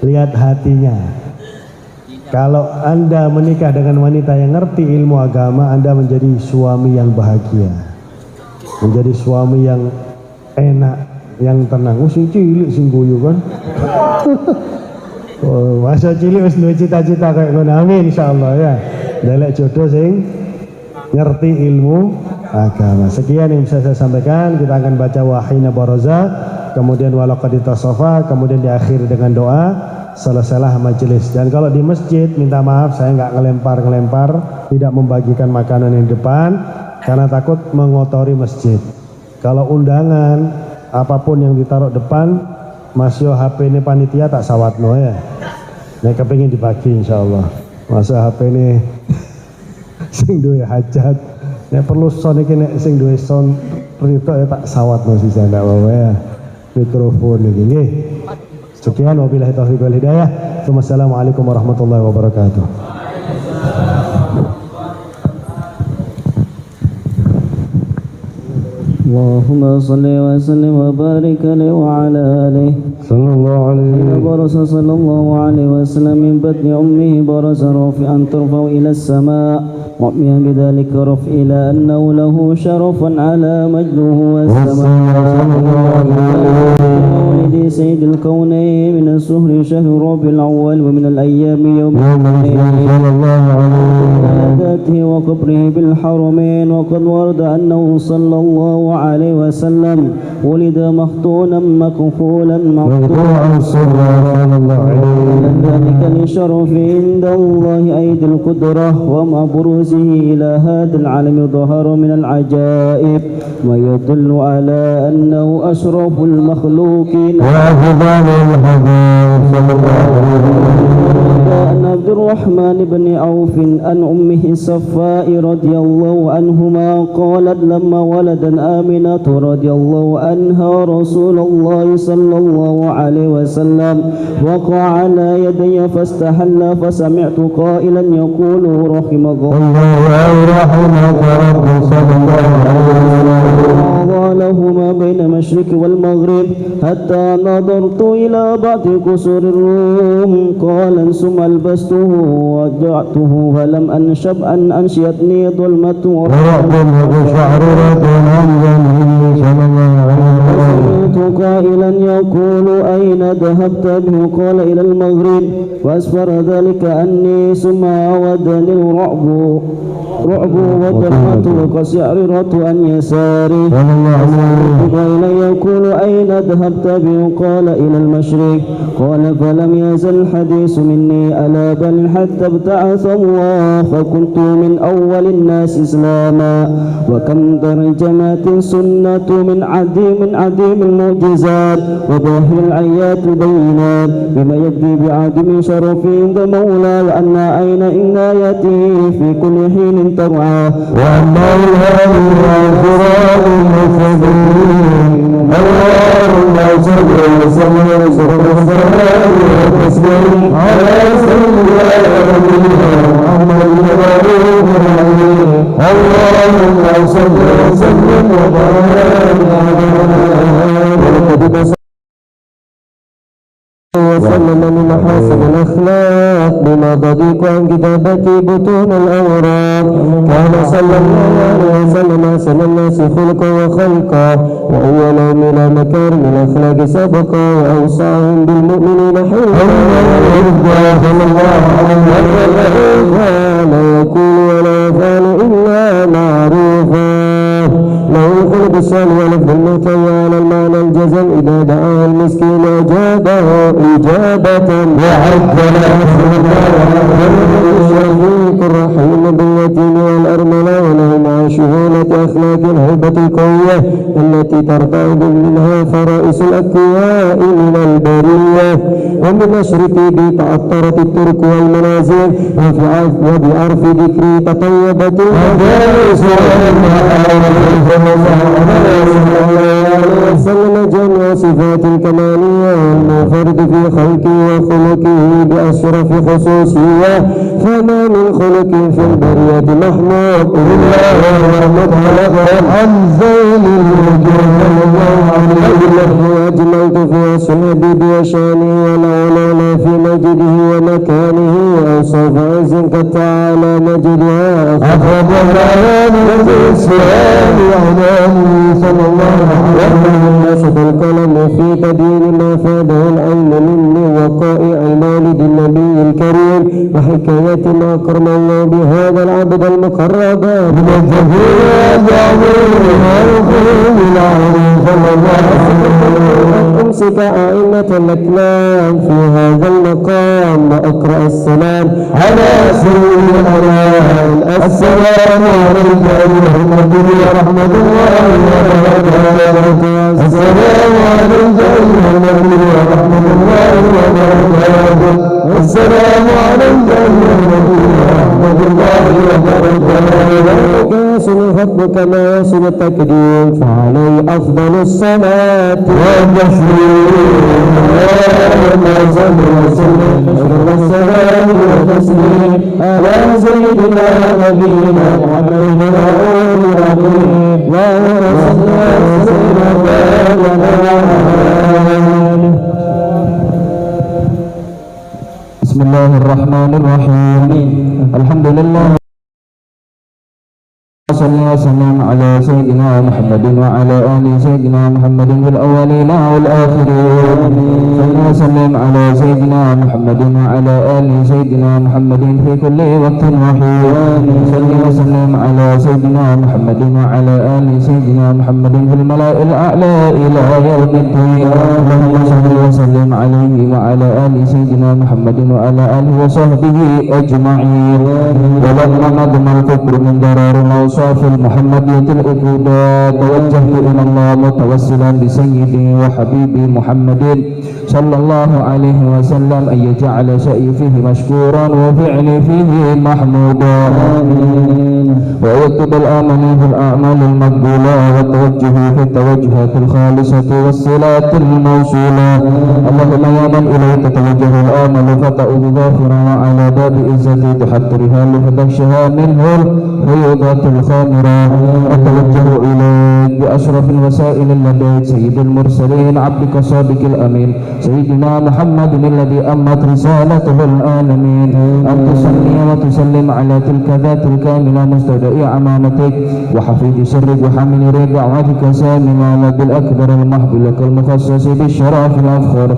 lihat hatinya. Kalau Anda menikah dengan wanita yang ngerti ilmu agama, Anda menjadi suami yang bahagia, menjadi suami yang enak, yang tenang. Sing cilik sing guyu kan. Oh, masa cilik wis duwe cita-cita kayak ngono. Amin insyaallah ya. Delek jodoh sing ngerti ilmu agama. Sekian yang bisa saya sampaikan. Kita akan baca wahina baroza, kemudian walaqad tasofa, kemudian diakhiri dengan doa. Selesailah majelis. Dan kalau di masjid, minta maaf saya nggak ngelempar, tidak membagikan makanan yang depan karena takut mengotori masjid. Kalau undangan apapun yang ditaruh depan, Mas yo HP ini panitia tak sawatno ya. Nek kepengin dibagi insyaallah. Masa HP ini sing duwe hajat, nek perlu sound iki, nek sing duwe sound rito ya tak sawatno sisa ndak apa-apa ya. Mikrofon iki nggih. Sekian wabillahi taufiq wal hidayah. Wassalamualaikum warahmatullahi wabarakatuh. Allahumma salli wa sallim wa barik alaihi wa ala alihi sallallahu alaihi barasa sallallahu alaihi wasallam min batni ummihi barasa rafi'an turfa'u ila as-sama' mu'miyan bidzalika raf'i ila annahu lahu syarafan ala majduhu was-sama' مولد سيد الكونين من السهر شهر ربيع الأول ومن الأيام يوم صلى الله عليه ذاته وقبره بالحرمين. وقد ورد أنه صلى الله عليه وسلم ولد مختونا مكفولا مقطوعا صلى الله عليه ذلك لشرف عند الله أيدي القدرة ومع بروزه إلى هذا العالم ظهر من العجائب ما يدل على أنه أشرف المخلوقين وأفضل الحبيب صلى الله عليه وسلم. عن عبد الرحمن بن عوف عن أمه صفاء رضي الله عنهما قالت لما ولد آمنة رضي الله عنها رسول الله صلى الله عليه وسلم وقع على يدي فاستحل فسمعت قائلا يقول رحمك الله رحمك رب صلى الله عليه وسلم. لهما بين المشرق والمغرب حتى نظرت إلى بعض قصور الروم قال ثم ألبسته ووضعته فلم أنشب أن أنشيتني ظلمة ورحمك شعرة أنزل صلى الله عليه وسلم. سمعت قائلا يقول أين ذهبت به قال إلى المغرب وأسفر ذلك أني ثم عودني الرعب وضربت وقشعررت عن يساري قال يقول أين ذهبت به قال إلى المشرق قال فلم يزل الحديث مني ألا بل حتى ابتعث الله فكنت من أول الناس إسلاما وكم ترجمت سنة من عديم المعجزات وظاهر الآيات البينات بما يكفي بعدم شرف عند مولى وأن أين عنايته في كل حين ترعى وأن الهادي والصراط المستقيم. اللهم صل وسلم وتسلم على سيدنا محمد اللهم صل وسلم وبارك وسلم من محاسن الأخلاق بما تضيق عن كتابة بطون الأوراق. كان صلى الله عليه وسلم أحسن الناس خلقا وخلقا وأولهم إلى مكارم الأخلاق سبقا وأوصاهم بالمؤمنين حلقا لا يكون ولا يفعل إلا معروفا له الخلق الصالح ولفظ المحتوى على المعنى الجزم إذا دعاه المسكين أجابه إجابة وعجل الشفيق الرحيم باليتيم والأرملة وله مع شهولة أخلاق الهيبة القوية التي ترتعد منها فرائس الأكوياء من البرية. ومن أشرقه تعطرت الترك والمنازل وبعرف ذكري تطيبت المجالس وسلم جميع صفات الكمالية والمنفرد في خلقه وخلقه بأشرف خصوصية فما من خلق في البرية محمود إلا هو مطلق عن زين وأجملت في أصحابه وشانه والعلوم في مجده ومكانه وأوصاف عز قد تعالى مجدها أخذ الأعلام بالإسلام أعلامه صلى الله عليه وسلم. نشط القلم في تدين ما فاده العلم مني وقائع مولد النبي الكريم وحكاية ما أكرم الله بهذا العبد المقرب من الجبين صلى الله عليه وسلم. أمسك أئمة الأكلام في هذا المقام وأقرأ السلام على سيد الأنام. السلام عليك أيها النبي ورحمة الله وبركاته. السلام عليك أيها النبي ورحمة الله وبركاته. السلام عليك أيها النبي ورحمة الله وبركاته. يصل فضلك ما يصل التكريم فعليه أفضل الصلاة والتسليم. اللهم صل وسلم والسلام والتسليم على سيدنا نبينا محمد اللهم صل وسلم وبارك. بسم الله الرحمن الرحيم. الحمد لله صلى الله وسلم على سيدنا محمد وعلى آل سيدنا محمد في الأولين والآخرين صل وسلم على سيدنا محمد وعلى آل سيدنا محمد في كل وقت وحين صل وسلم على سيدنا محمد وعلى آل سيدنا محمد في الملأ الأعلى إلى يوم الدين اللهم صل وسلم عليه وعلى آل سيدنا محمد وعلى آله وصحبه أجمعين ولما نظم الفكر من ضرار الأوصاف المحمدية الأبودات توجهت إلى الله متوسلا بسيدي وحبيبي محمد صلى الله عليه وسلم أن يجعل شيء فيه مشكورا وفعلي فيه محمودا ويكتب الآمل في الأعمال المقبولة والتوجه في التوجهات الخالصة والصلات الموصولة اللهم يا من إليك توجه الآمل فتأوه ظافرا وعلى باب عزتي تحترها لفتخشها منه الفيوضات الخامرة أتوجه إليك بأشرف الوسائل لديك سيد المرسلين عبدك الصادق الأمين سيدنا محمد الذي أمت رسالته العالمين أن تصلي وتسلم على تلك ذات الكاملة مستودع أمانتك وحفيظ سرك وحامل دعوتك سامنا بالأكبر المحب لك المخصص بالشرف الأفخر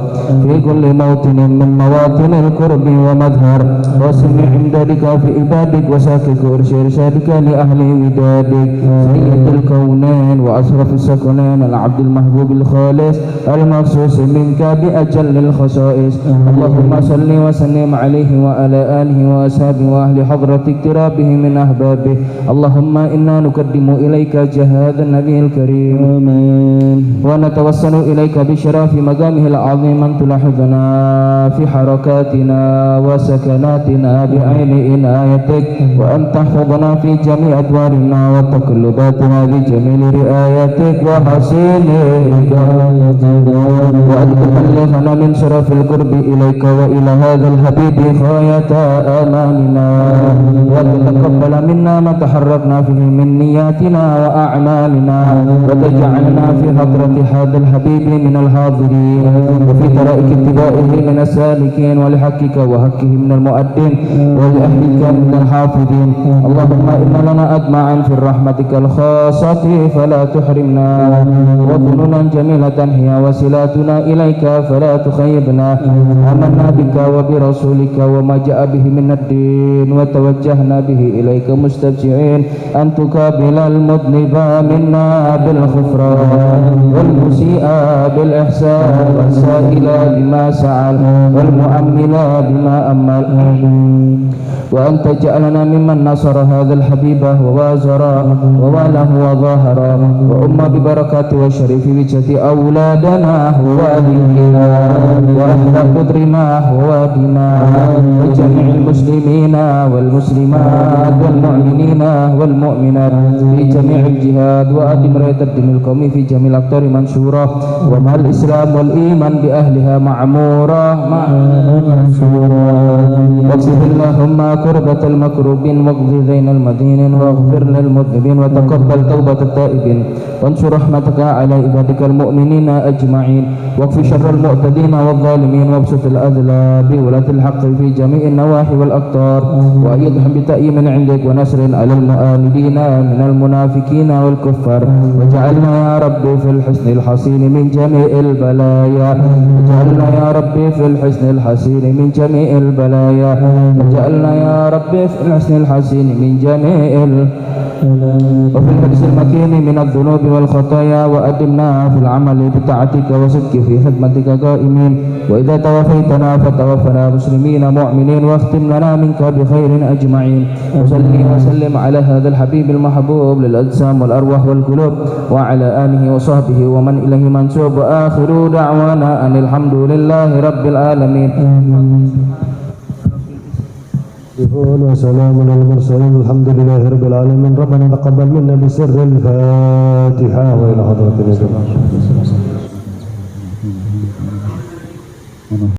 في كل موطن من مواطن القرب ومظهر وسمع إمدادك في عبادك وساكك إرشادك لأهل ودادك سيد الكونين وأشرف السكنين العبد المحبوب الخالص المخصوص منك بأجل الخصائص اللهم صل وسلم عليه وعلى آله وأصحابه وأهل حضرة اقترابه من أحبابه اللهم إنا نقدم إليك جهاد النبي الكريم آمين ونتوسل إليك بشرف مقامه العظيم أن تلاحظنا في حركاتنا وسكناتنا بعين عنايتك وأن تحفظنا في جميع أدوارنا وتقلباتنا بجميل رعايتك وحسين رعايتك وأن تبلغنا من شرف القرب إليك وإلى هذا الحبيب غاية آمالنا وأن تتقبل منا ما تحركنا فيه من نياتنا وأعمالنا وتجعلنا في حضرة هذا الحبيب من الحاضرين وفي طريق اتباعه من السالكين ولحقك وحقه من المؤدين ولأهلك من الحافظين اللهم إن لنا أدمعا في رحمتك الخاصة فلا تحرمنا وظنونا جميلة هي وسيلاتنا إليك فلا تخيبنا آمنا بك وبرسولك وما جاء به من الدين وتوجهنا به إليك مستبشعين أن تقابل المذنب منا بالغفران والمسيء بالإحسان والسائل بما سأل والمؤمل بما أمل وأن تجعلنا ممن نصر هذا الحبيب ووازر وواله وظاهر وأم ببركات والشريف وجهة أولادنا ووالدنا وأهل قدرنا ووادنا وجميع المسلمين والمسلمات والمؤمنين والمؤمنات في جميع الجهاد وأدم راية الدين القومي في جميع الأقطار منشورة ومع الإسلام والإيمان بأهلها معمورة واكشف اللهم كربة المكروبين واقض دين المدينين واغفر للمذنبين وتقبل توبة التائبين وانشر رحمتك على عبادك المؤمنين أجمعين واكف شر المعتدين والظالمين وابسط الأذلاب ولاة الحق في جميع النواحي والأقطار وأيدهم بتأييم عندك ونصر على المؤامدين من المنافقين والكفار وجعلنا يا ربي في الحسن الحصين من جميع البلايا وجعلنا يا ربي في الحسن الحصين من جميع البلايا وجعلنا يا ربي في الحسن الحسين من جميع وفي الحبس المكين من الذنوب والخطايا وأدمنا في العمل بطاعتك وصدق في خدمتك قائمين وإذا توفيتنا فتوفنا مسلمين مؤمنين واختم لنا منك بخير أجمعين وصلي وسلم على هذا الحبيب المحبوب للأجسام والأرواح والقلوب وعلى آله وصحبه ومن إليه منسوب وآخر دعوانا أن الحمد لله رب العالمين وسلام على المرسلين الحمد لله رب العالمين ربنا تقبل منا بسر الفاتحة وإلى حضرة النبي